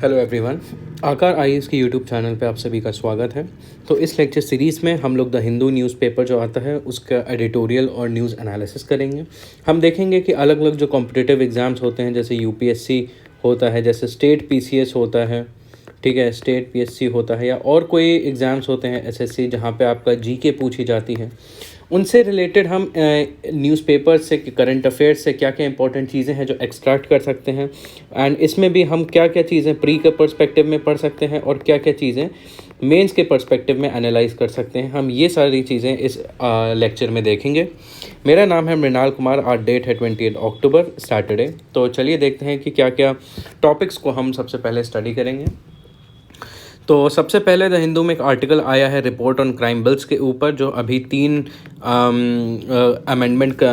Hello everyone, आकार IAS के YouTube channel पे आप सभी का स्वागत है। तो इस लेक्चर सीरीज़ में हम लोग द हिंदू न्यूज़पेपर जो आता है उसका एडिटोरियल और न्यूज़ एनालिसिस करेंगे। हम देखेंगे कि अलग अलग जो कॉम्पिटिटिव एग्ज़ाम्स होते हैं, जैसे यूपीएससी होता है, जैसे स्टेट पीसीएस होता है, ठीक है, स्टेट पीएससी होता है, या और कोई एग्ज़ाम्स होते हैं एसएससी जहाँ पे आपका जीके पूछी जाती है, उनसे रिलेटेड हम न्यूज़पेपर से, करंट अफेयर्स से क्या क्या इंपॉर्टेंट चीज़ें हैं जो एक्सट्रैक्ट कर सकते हैं। एंड इसमें भी हम क्या क्या चीज़ें प्री के पर्सपेक्टिव में पढ़ सकते हैं और क्या क्या चीज़ें मेंस के पर्सपेक्टिव में एनालाइज कर सकते हैं। हम ये सारी चीज़ें इस लेक्चर में देखेंगे। मेरा नाम है मृणाल कुमार। आज डेट है 28 अक्टूबर, सैटरडे। तो चलिए देखते हैं कि क्या क्या टॉपिक्स को हम सबसे पहले स्टडी करेंगे। तो सबसे पहले द हिंदू में एक आर्टिकल आया है रिपोर्ट ऑन क्राइम बिल्स के ऊपर, जो अभी 3 अमेंडमेंट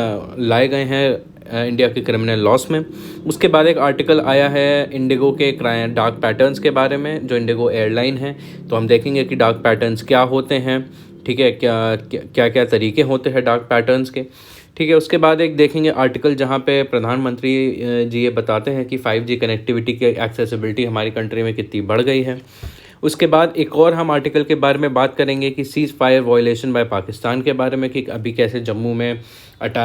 लाए गए हैं इंडिया के क्रिमिनल लॉस में। उसके बाद एक आर्टिकल आया है इंडिगो के डार्क पैटर्न्स के बारे में, जो इंडिगो एयरलाइन है। तो हम देखेंगे कि डार्क पैटर्न्स क्या होते हैं, ठीक है, क्या क्या तरीके होते हैं डार्क पैटर्न्स के, ठीक है। उसके बाद एक देखेंगे आर्टिकल जहाँ पे प्रधानमंत्री जी ये बताते हैं कि 5G कनेक्टिविटी की एक्सेसिबिलिटी हमारी कंट्री में कितनी बढ़ गई है। उसके बाद एक और हम आर्टिकल के बारे में बात करेंगे कि ceasefire violation by Pakistan के बारे में, कि अभी कैसे जम्मू में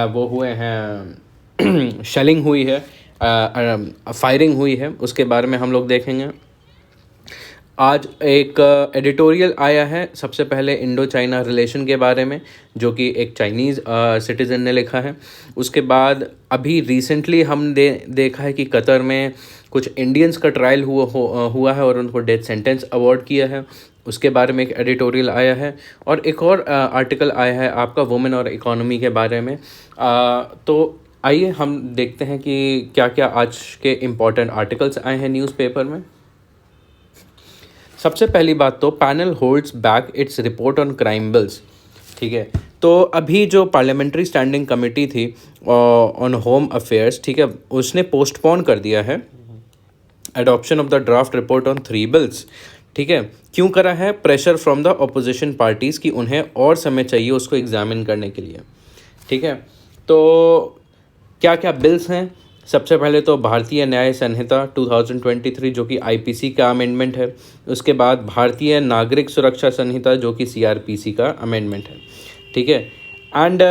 वो हुए हैं, शेलिंग हुई है, फायरिंग हुई है, उसके बारे में हम लोग देखेंगे। आज एक एडिटोरियल आया है सबसे पहले इंडो चाइना रिलेशन के बारे में, जो कि एक चाइनीज़ सिटीज़न ने लिखा है। उसके बाद अभी रिसेंटली हम देखा है कि कतर में कुछ इंडियंस का ट्रायल हुआ है और उनको डेथ सेंटेंस अवॉर्ड किया है। उसके बारे में एक एडिटोरियल आया है। और एक और आर्टिकल आया है आपका वुमेन और इकोनॉमी के बारे में। तो आइए हम देखते हैं कि क्या क्या आज के इम्पोर्टेंट आर्टिकल्स आए हैं न्यूज़पेपर में। सबसे पहली बात तो panel holds back its report on crime bills, ठीक है। तो अभी जो पार्लियामेंट्री स्टैंडिंग कमेटी थी ऑन होम अफेयर्स, ठीक है, उसने पोस्टपोन कर दिया है adoption of the draft report on 3 bills, ठीक है। क्यों करा है? Pressure from the opposition parties कि उन्हें और समय चाहिए उसको एग्जामिन करने के लिए, ठीक है। तो क्या क्या बिल्स हैं? सबसे पहले तो भारतीय न्याय संहिता 2023 जो कि आईपीसी का अमेंडमेंट है। उसके बाद भारतीय नागरिक सुरक्षा संहिता जो कि सीआरपीसी का अमेंडमेंट है, ठीक है। एंड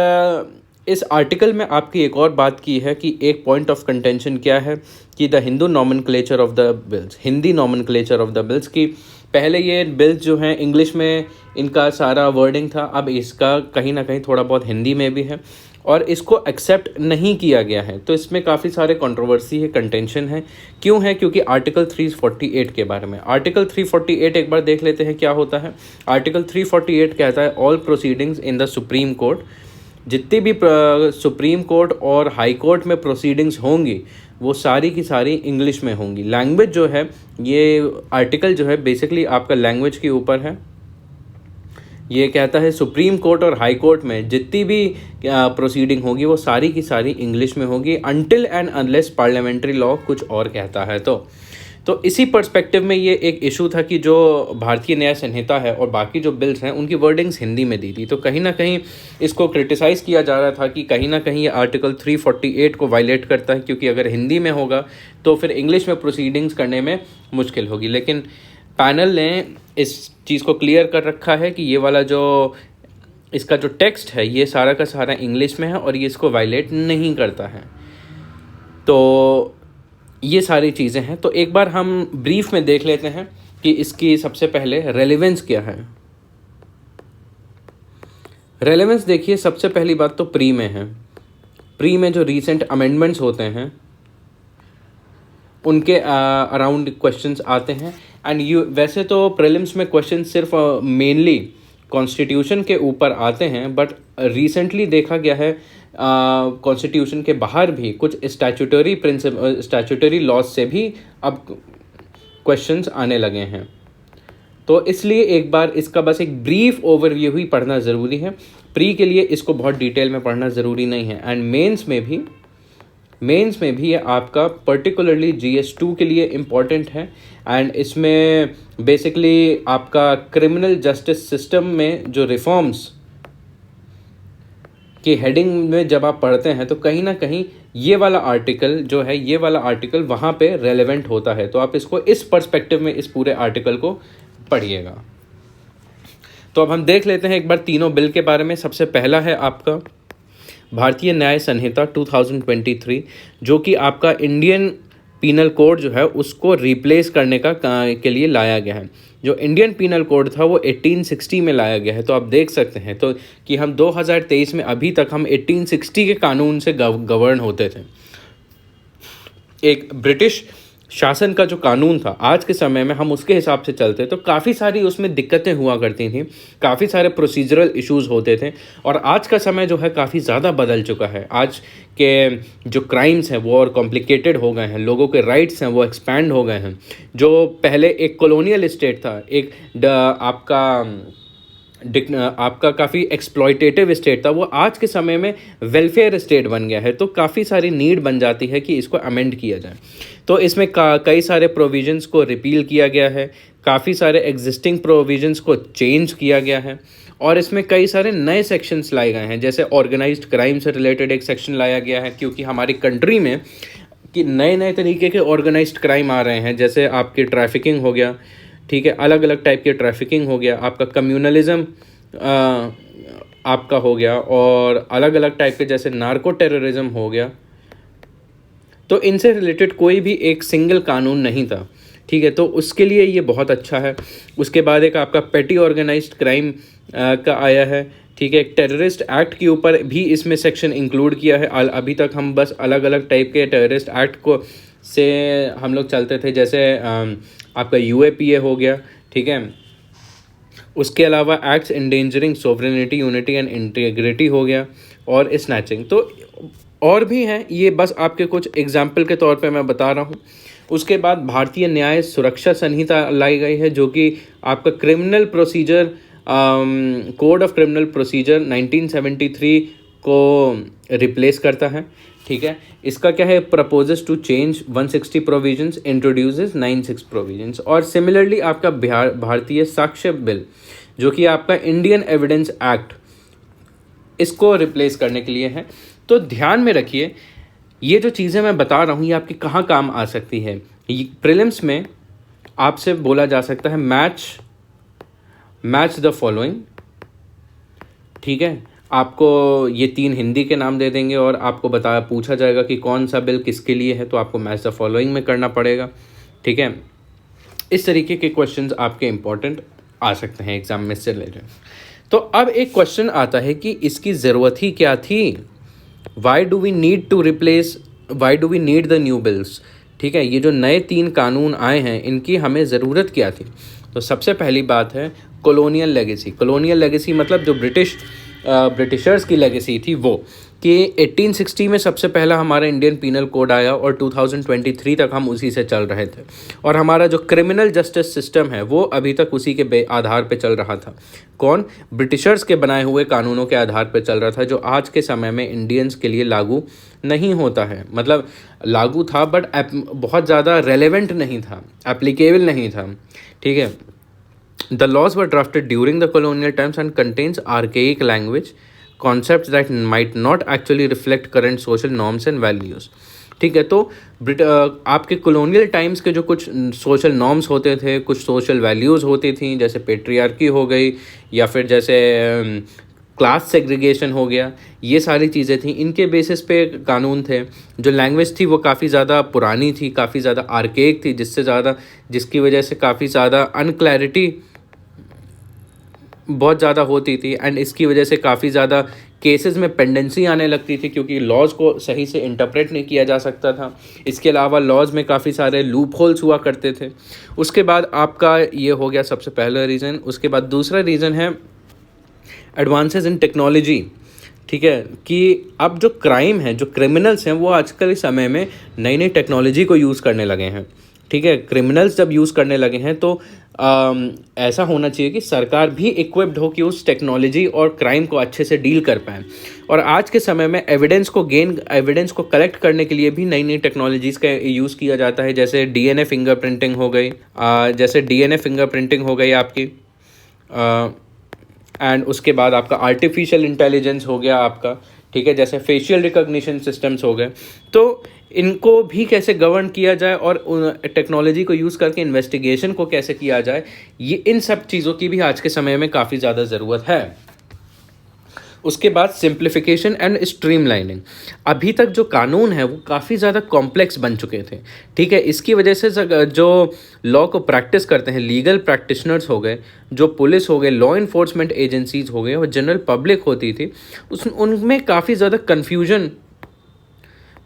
इस आर्टिकल में आपकी एक और बात की है कि एक पॉइंट ऑफ कंटेंशन क्या है कि the Hindu nomenclature of the bills, Hindi nomenclature of the bills, की पहले ये बिल्स जो हैं इंग्लिश में इनका सारा वर्डिंग था, अब इसका कहीं ना कहीं थोड़ा बहुत हिंदी में भी है और इसको एक्सेप्ट नहीं किया गया है। तो इसमें काफ़ी सारे कंट्रोवर्सी है, कंटेंशन है। क्यों है? क्योंकि आर्टिकल 348 के बारे में, आर्टिकल 348 एक बार देख लेते हैं क्या होता है। आर्टिकल 348 कहता है all proceedings in the supreme court, जितनी भी सुप्रीम कोर्ट और हाई कोर्ट में प्रोसीडिंग्स होंगी वो सारी की सारी इंग्लिश में होंगी। लैंग्वेज जो है, ये आर्टिकल जो है बेसिकली आपका लैंग्वेज के ऊपर है। ये कहता है सुप्रीम कोर्ट और हाई कोर्ट में जितनी भी प्रोसीडिंग होगी वो सारी की सारी इंग्लिश में होगी, until and unless parliamentary law कुछ और कहता है। तो इसी पर्सपेक्टिव में ये एक इशू था कि जो भारतीय न्याय संहिता है और बाकी जो बिल्स हैं उनकी वर्डिंग्स हिंदी में दी थी। तो कहीं ना कहीं इसको क्रिटिसाइज़ किया जा रहा था कि कहीं ना कहीं ये आर्टिकल 348 को वायलेट करता है, क्योंकि अगर हिंदी में होगा तो फिर इंग्लिश में प्रोसीडिंग्स करने में मुश्किल होगी। लेकिन पैनल ने इस चीज़ को क्लियर कर रखा है कि ये वाला जो इसका जो टेक्स्ट है ये सारा का सारा इंग्लिश में है और ये इसको वायलेट नहीं करता है। तो ये सारी चीज़ें हैं। तो एक बार हम ब्रीफ में देख लेते हैं कि इसकी सबसे पहले रेलेवेंस क्या है। रेलेवेंस देखिए, सबसे पहली बात तो प्री में है। प्री में जो रीसेंट अमेंडमेंट्स होते हैं उनके अराउंड क्वेश्चंस आते हैं। एंड वैसे तो प्रीलिम्स में क्वेश्चन सिर्फ मेनली कॉन्स्टिट्यूशन के ऊपर आते हैं, बट रिसेंटली देखा गया है कॉन्स्टिट्यूशन के बाहर भी कुछ स्टैट्यूटरी लॉज से भी अब क्वेश्चंस आने लगे हैं। तो इसलिए एक बार इसका बस एक ब्रीफ ओवरव्यू ही पढ़ना ज़रूरी है। प्री के लिए इसको बहुत डिटेल में पढ़ना ज़रूरी नहीं है। एंड मेंस में भी ये आपका पर्टिकुलरली GS2 के लिए इम्पॉर्टेंट है। एंड इसमें बेसिकली आपका क्रिमिनल जस्टिस सिस्टम में जो रिफॉर्म्स कि हेडिंग में जब आप पढ़ते हैं तो कहीं ना कहीं ये वाला आर्टिकल जो है, ये वाला आर्टिकल वहाँ पे रेलेवेंट होता है। तो आप इसको इस पर्सपेक्टिव में इस पूरे आर्टिकल को पढ़िएगा। तो अब हम देख लेते हैं एक बार तीनों बिल के बारे में। सबसे पहला है आपका भारतीय न्याय संहिता 2023, जो कि आपका इंडियन पीनल कोड जो है उसको रिप्लेस करने के लिए लाया गया है। जो इंडियन पीनल कोड था वो 1860 में लाया गया है। तो आप देख सकते हैं तो कि हम 2023 में अभी तक हम 1860 के कानून से गवर्न होते थे। एक ब्रिटिश शासन का जो कानून था आज के समय में हम उसके हिसाब से चलते, तो काफ़ी सारी उसमें दिक्कतें हुआ करती थी, काफ़ी सारे प्रोसीजरल इश्यूज होते थे। और आज का समय जो है काफ़ी ज़्यादा बदल चुका है। आज के जो क्राइम्स हैं वो और कॉम्प्लिकेटेड हो गए हैं, लोगों के राइट्स हैं वो एक्सपैंड हो गए हैं। जो पहले एक कॉलोनियल स्टेट था, एक आपका काफ़ी एक्सप्लॉयटेटिव स्टेट था, वो आज के समय में वेलफेयर स्टेट बन गया है। तो काफ़ी सारी नीड बन जाती है कि इसको अमेंड किया जाए। तो इसमें कई सारे प्रोविजंस को रिपील किया गया है, काफ़ी सारे एग्जिस्टिंग प्रोविजंस को चेंज किया गया है, और इसमें कई सारे नए सेक्शंस लाए गए हैं। जैसे ऑर्गेनाइज्ड क्राइम से रिलेटेड एक सेक्शन लाया गया है, क्योंकि हमारी कंट्री में कि नए नए तरीके के ऑर्गेनाइज्ड क्राइम आ रहे हैं। जैसे आपकी ट्रैफिकिंग हो गया, ठीक है, अलग अलग टाइप की ट्रैफिकिंग हो गया, आपका कम्युनलिज्म आपका हो गया, और अलग अलग टाइप के जैसे नार्को टेररिज्म हो गया। तो इनसे रिलेटेड कोई भी एक सिंगल कानून नहीं था, ठीक है, तो उसके लिए ये बहुत अच्छा है। उसके बाद एक आपका पेटी ऑर्गेनाइज्ड क्राइम का आया है, ठीक है। एक टेररिस्ट एक्ट के ऊपर भी इसमें सेक्शन इंक्लूड किया है। अभी तक हम बस अलग अलग टाइप के टेररिस्ट एक्ट को से हम लोग चलते थे, जैसे आपका UAPA हो गया, ठीक है। उसके अलावा acts endangering sovereignty, unity and integrity हो गया, और स्नैचिंग। तो और भी हैं, ये बस आपके कुछ एग्जाम्पल के तौर पे मैं बता रहा हूँ। उसके बाद भारतीय न्याय सुरक्षा संहिता लाई गई है, जो कि आपका criminal procedure code of criminal procedure 1973 को रिप्लेस करता है, ठीक है। इसका क्या है, proposes to change 160 provisions, introduces 96 provisions. और सिमिलरली आपका भारतीय साक्ष्य बिल, जो कि आपका इंडियन एविडेंस एक्ट, इसको रिप्लेस करने के लिए है। तो ध्यान में रखिए, ये जो चीज़ें मैं बता रहा हूँ ये आपकी कहाँ काम आ सकती है। प्रीलिम्स में आपसे बोला जा सकता है मैच द फॉलोइंग, ठीक है। आपको ये 3 हिंदी के नाम दे देंगे और आपको पूछा जाएगा कि कौन सा बिल किसके लिए है, तो आपको मैच द फॉलोइंग में करना पड़ेगा, ठीक है। इस तरीके के क्वेश्चंस आपके इंपॉर्टेंट आ सकते हैं एग्जाम में से रिलेटेड। तो अब एक क्वेश्चन आता है कि इसकी ज़रूरत ही क्या थी, why do we need the new bills, ठीक है। ये जो नए 3 कानून आए हैं इनकी हमें ज़रूरत क्या थी। तो सबसे पहली बात है कॉलोनियल लेगेसी। कॉलोनियल लेगेसी मतलब जो ब्रिटिशर्स की लेगेसी थी वो, कि 1860 में सबसे पहला हमारा इंडियन पीनल कोड आया और 2023 तक हम उसी से चल रहे थे, और हमारा जो क्रिमिनल जस्टिस सिस्टम है वो अभी तक उसी के आधार पे चल रहा था। कौन? ब्रिटिशर्स के बनाए हुए कानूनों के आधार पे चल रहा था, जो आज के समय में इंडियंस के लिए लागू नहीं होता है। मतलब लागू था बट बहुत ज़्यादा रेलेवेंट नहीं था, एप्लीकेबल नहीं था, ठीक है। The laws were drafted during the colonial times and contains archaic language, concepts that might not actually reflect current social norms and values, ठीक है। तो आपके कॉलोनियल टाइम्स के जो कुछ सोशल नॉर्म्स होते थे, कुछ सोशल वैल्यूज़ होती थी, जैसे पेट्रियार्की हो गई, या फिर जैसे क्लास सेग्रीगेशन हो गया, ये सारी चीज़ें थी, इनके बेसिस पे कानून थे। जो लैंग्वेज थी वो काफ़ी ज़्यादा पुरानी थी, काफ़ी ज़्यादा आर्केक थी, जिसकी वजह से काफ़ी ज़्यादा अनक्लैरिटी बहुत ज़्यादा होती थी, एंड इसकी वजह से काफ़ी ज़्यादा केसेस में पेंडेंसी आने लगती थी, क्योंकि लॉज को सही से इंटरप्रेट नहीं किया जा सकता था। इसके अलावा लॉज में काफ़ी सारे लूप होल्स हुआ करते थे। उसके बाद आपका ये हो गया सबसे पहला रीज़न। उसके बाद दूसरा रीज़न है एडवांसेस इन टेक्नोलॉजी, ठीक है, कि अब जो क्राइम है, जो क्रिमिनल्स हैं, वो आजकल इस समय में नई नई टेक्नोलॉजी को यूज़ करने लगे हैं, ठीक है। क्रिमिनल्स जब यूज़ करने लगे हैं तो ऐसा होना चाहिए कि सरकार भी इक्विप्ड हो कि उस टेक्नोलॉजी और क्राइम को अच्छे से डील कर पाए। और आज के समय में एविडेंस को कलेक्ट करने के लिए भी नई नई टेक्नोलॉजीज़ का यूज़ किया जाता है, जैसे DNA फिंगरप्रिंटिंग हो गई, आपकी एंड उसके बाद आपका आर्टिफिशियल इंटेलिजेंस हो गया आपका, ठीक है, जैसे फेशियल रिकॉग्निशन सिस्टम्स हो गए। तो इनको भी कैसे गवर्न किया जाए और टेक्नोलॉजी को यूज़ करके इन्वेस्टिगेशन को कैसे किया जाए, ये इन सब चीज़ों की भी आज के समय में काफ़ी ज़्यादा ज़रूरत है। उसके बाद सिंप्लीफिकेशन एंड स्ट्रीमलाइनिंग। अभी तक जो कानून है वो काफ़ी ज़्यादा कॉम्प्लेक्स बन चुके थे, ठीक है। इसकी वजह से जो लॉ को प्रैक्टिस करते हैं, लीगल प्रैक्टिशनर्स हो गए, जो पुलिस हो गए, लॉ इन्फोर्समेंट एजेंसीज हो गए और जनरल पब्लिक होती थी, उनमें काफ़ी ज़्यादा कन्फ्यूजन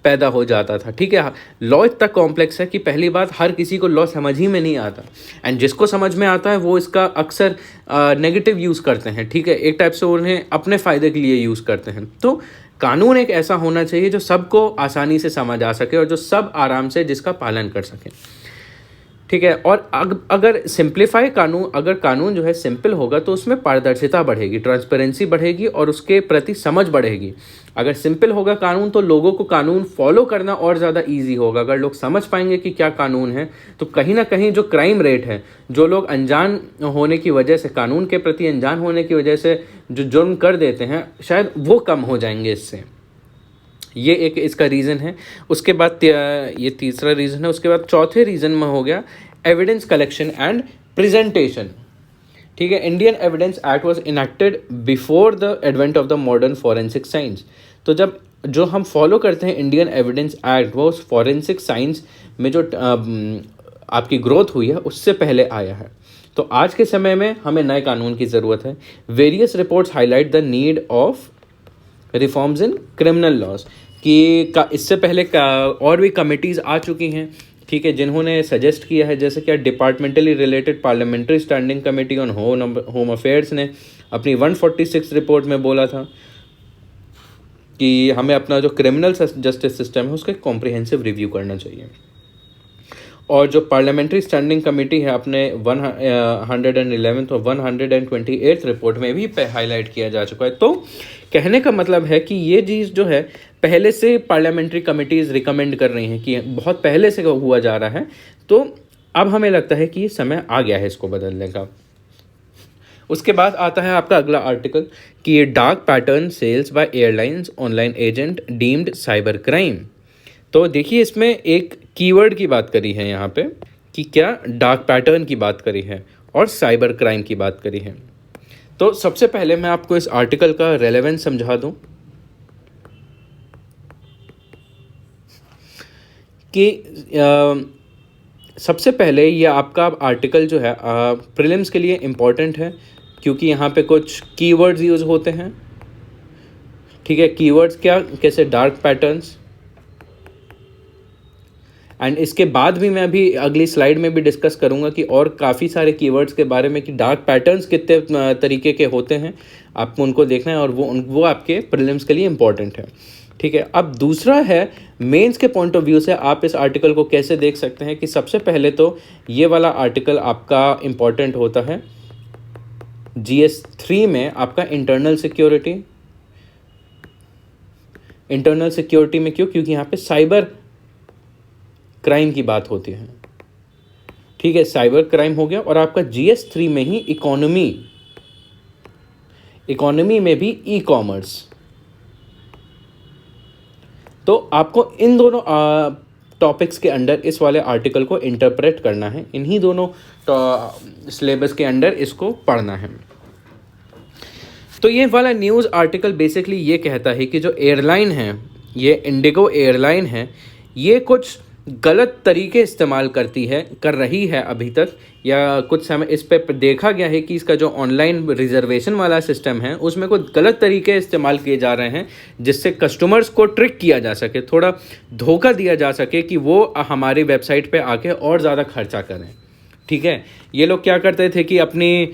पैदा हो जाता था, ठीक है। लॉ इतना कॉम्प्लेक्स है कि पहली बात, हर किसी को लॉ समझ ही में नहीं आता, एंड जिसको समझ में आता है वो इसका अक्सर नेगेटिव यूज़ करते हैं, ठीक है। एक टाइप से उन्हें अपने फ़ायदे के लिए यूज़ करते हैं। तो कानून एक ऐसा होना चाहिए जो सबको आसानी से समझ आ सके और जो सब आराम से जिसका पालन कर सकें, ठीक है। और अगर अगर कानून जो है सिंपल होगा तो उसमें पारदर्शिता बढ़ेगी, ट्रांसपेरेंसी बढ़ेगी और उसके प्रति समझ बढ़ेगी। अगर सिंपल होगा कानून तो लोगों को कानून फॉलो करना और ज़्यादा इजी होगा। अगर लोग समझ पाएंगे कि क्या कानून है तो कहीं ना कहीं जो क्राइम रेट है, जो लोग अनजान होने की वजह से, कानून के प्रति अनजान होने की वजह से जो जुर्म कर देते हैं, शायद वो कम हो जाएंगे इससे। ये एक इसका रीज़न है। उसके बाद ये तीसरा रीज़न है। उसके बाद चौथे रीज़न में हो गया एविडेंस कलेक्शन एंड प्रेजेंटेशन, ठीक है। Indian evidence act was enacted before the advent of the modern forensic science. तो जब जो हम फॉलो करते हैं इंडियन एविडेंस एक्ट, वो उस फॉरेंसिक साइंस में जो आपकी ग्रोथ हुई है उससे पहले आया है। तो आज के समय में हमें नए कानून की ज़रूरत है। Various reports highlight the need of reforms in criminal laws, कि इससे पहले और भी कमिटीज़ आ चुकी हैं, ठीक है, जिन्होंने सजेस्ट किया है। जैसे कि departmentally related parliamentary standing committee on home affairs ने अपनी 146 रिपोर्ट में बोला था कि हमें अपना जो क्रिमिनल जस्टिस सिस्टम है उसका कॉम्प्रिहेंसिव रिव्यू करना चाहिए। और जो पार्लियामेंट्री स्टैंडिंग कमेटी है अपने 111 और 128 रिपोर्ट में भी हाईलाइट किया जा चुका है। तो कहने का मतलब है कि ये चीज़ जो है पहले से पार्लियामेंट्री कमिटीज़ रिकमेंड कर रही हैं, कि बहुत पहले से हुआ जा रहा है। तो अब हमें लगता है कि समय आ गया है इसको बदलने का। उसके बाद आता है आपका अगला आर्टिकल कि dark pattern sales by airlines online agent deemed cyber crime. तो देखिए, इसमें एक कीवर्ड की बात करी है यहाँ पे, कि क्या डार्क पैटर्न की बात करी है और साइबर क्राइम की बात करी है। तो सबसे पहले मैं आपको इस आर्टिकल का रेलेवेंस समझा दूं कि सबसे पहले ये आपका आर्टिकल जो है प्रीलिम्स के लिए इम्पॉर्टेंट है, क्योंकि यहाँ पे कुछ कीवर्ड्स यूज़ होते हैं, ठीक है। कीवर्ड्स क्या, कैसे डार्क पैटर्न्स, एंड इसके बाद भी मैं अभी अगली स्लाइड में भी डिस्कस करूंगा कि और काफ़ी सारे कीवर्ड्स के बारे में, कि डार्क पैटर्न्स कितने तरीके के होते हैं, आपको उनको देखना है और वो आपके प्रीलिम्स के लिए इम्पॉर्टेंट है, ठीक है। अब दूसरा है मेंस के पॉइंट ऑफ व्यू से आप इस आर्टिकल को कैसे देख सकते हैं, कि सबसे पहले तो ये वाला आर्टिकल आपका इम्पॉर्टेंट होता है GS 3 में आपका इंटरनल सिक्योरिटी में। क्यों? क्योंकि यहाँ पे साइबर क्राइम की बात होती है, ठीक है। साइबर क्राइम हो गया। और आपका GS 3 में ही इकोनॉमी में भी ई-कॉमर्स। तो आपको इन दोनों टॉपिक्स के अंडर इस वाले आर्टिकल को इंटरप्रेट करना है, इन्हीं दोनों सिलेबस के अंडर इसको पढ़ना है। तो ये वाला न्यूज़ आर्टिकल बेसिकली ये कहता है कि जो एयरलाइन है, ये इंडिगो एयरलाइन है, ये कुछ गलत तरीके इस्तेमाल कर रही है अभी तक, या कुछ समय इस पर देखा गया है कि इसका जो ऑनलाइन रिजर्वेशन वाला सिस्टम है उसमें कुछ गलत तरीके इस्तेमाल किए जा रहे हैं, जिससे कस्टमर्स को ट्रिक किया जा सके, थोड़ा धोखा दिया जा सके कि वो हमारी वेबसाइट पे आके और ज़्यादा खर्चा करें, ठीक है। ये लोग क्या करते थे कि अपनी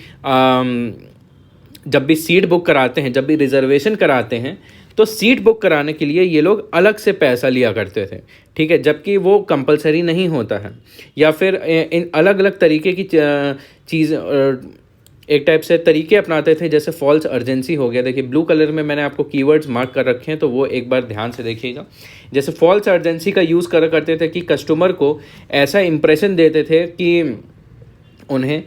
जब भी सीट बुक कराते हैं, जब भी रिजर्वेशन कराते हैं, तो सीट बुक कराने के लिए ये लोग अलग से पैसा लिया करते थे, ठीक है, जबकि वो कंपलसरी नहीं होता है। या फिर इन अलग अलग तरीके की चीज़ एक टाइप से तरीके अपनाते थे, जैसे फॉल्स अर्जेंसी हो गया। देखिए ब्लू कलर में मैंने आपको कीवर्ड्स मार्क कर रखे हैं, तो वो एक बार ध्यान से देखिएगा। जैसे फॉल्स अर्जेंसी का यूज़ करते थे कि कस्टमर को ऐसा इंप्रेशन देते थे कि उन्हें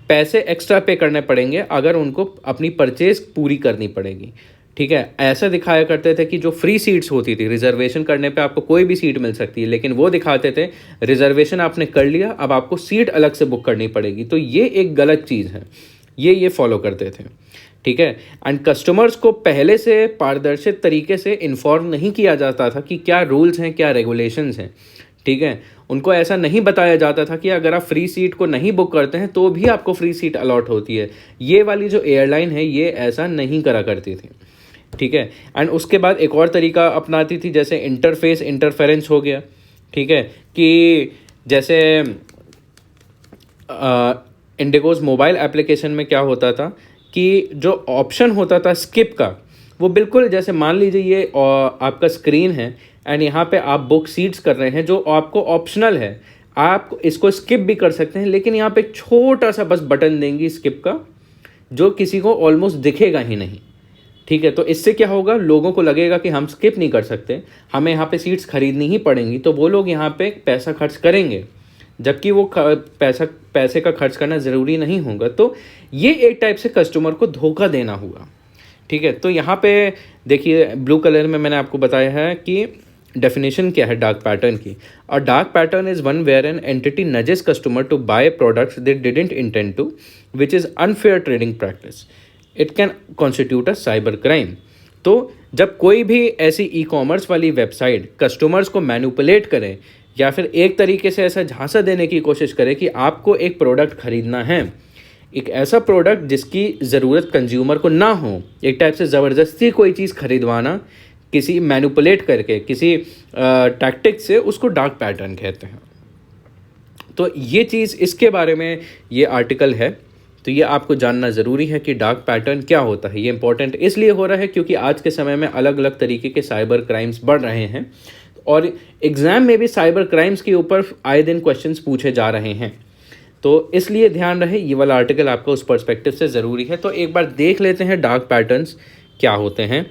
पैसे एक्स्ट्रा पे करने पड़ेंगे अगर उनको अपनी परचेज पूरी करनी पड़ेगी। ठीक है, ऐसा दिखाया करते थे कि जो फ्री सीट्स होती थी, रिजर्वेशन करने पे आपको कोई भी सीट मिल सकती है, लेकिन वो दिखाते थे रिजर्वेशन आपने कर लिया, अब आपको सीट अलग से बुक करनी पड़ेगी। तो ये एक गलत चीज़ है, ये फॉलो करते थे। ठीक है, एंड कस्टमर्स को पहले से पारदर्शी तरीके से इन्फॉर्म नहीं किया जाता था कि क्या रूल्स हैं, क्या रेगुलेशंस हैं। ठीक है, उनको ऐसा नहीं बताया जाता था कि अगर आप फ्री सीट को नहीं बुक करते हैं तो भी आपको फ्री सीट अलॉट होती है। ये वाली जो एयरलाइन है ये ऐसा नहीं करा करती थी। ठीक है, एंड उसके बाद एक और तरीका अपनाती थी, जैसे इंटरफेस इंटरफेरेंस हो गया। ठीक है, कि जैसे इंडिगोज मोबाइल एप्लीकेशन में क्या होता था कि जो ऑप्शन होता था स्किप का, वो बिल्कुल जैसे मान लीजिए ये आपका स्क्रीन है एंड यहाँ पे आप बुक सीट्स कर रहे हैं जो आपको ऑप्शनल है, आप इसको स्किप भी कर सकते हैं, लेकिन यहाँ पे एक छोटा सा बस बटन देंगी स्किप का, जो किसी को ऑलमोस्ट दिखेगा ही नहीं। ठीक है, तो इससे क्या होगा, लोगों को लगेगा कि हम स्किप नहीं कर सकते, हमें यहाँ पे सीट्स खरीदनी ही पड़ेंगी, तो वो लोग यहाँ पे पैसा खर्च करेंगे, जबकि वो पैसे का खर्च करना ज़रूरी नहीं होगा। तो ये एक टाइप से कस्टमर को धोखा देना हुआ। ठीक है, तो यहाँ पे देखिए ब्लू कलर में मैंने आपको बताया है कि डेफिनेशन क्या है डार्क पैटर्न की। A dark pattern is one where an entity nudges customer to buy products they didn't intend to, which is unfair trading practice. It can constitute a cyber crime. तो जब कोई भी ऐसी e commerce वाली website customers को manipulate करे या फिर एक तरीके से ऐसा झांसा देने की कोशिश करे कि आपको एक प्रोडक्ट खरीदना है, एक ऐसा प्रोडक्ट जिसकी ज़रूरत कंज्यूमर को ना हो, एक टाइप से ज़बरदस्ती कोई चीज़ खरीदवाना किसी मैनिपुलेट करके किसी टैक्टिक से, उसको डार्क पैटर्न कहते हैं। तो ये चीज़, इसके बारे में ये आर्टिकल है, तो ये आपको जानना ज़रूरी है कि डार्क पैटर्न क्या होता है। ये इंपॉर्टेंट इसलिए हो रहा है क्योंकि आज के समय में अलग अलग तरीके के साइबर क्राइम्स बढ़ रहे हैं और एग्ज़ाम में भी साइबर क्राइम्स के ऊपर आए दिन क्वेश्चंस पूछे जा रहे हैं। तो इसलिए ध्यान रहे, ये वाला आर्टिकल आपका उस पर्सपेक्टिव से ज़रूरी है। तो एक बार देख लेते हैं डार्क पैटर्न्स क्या होते हैं।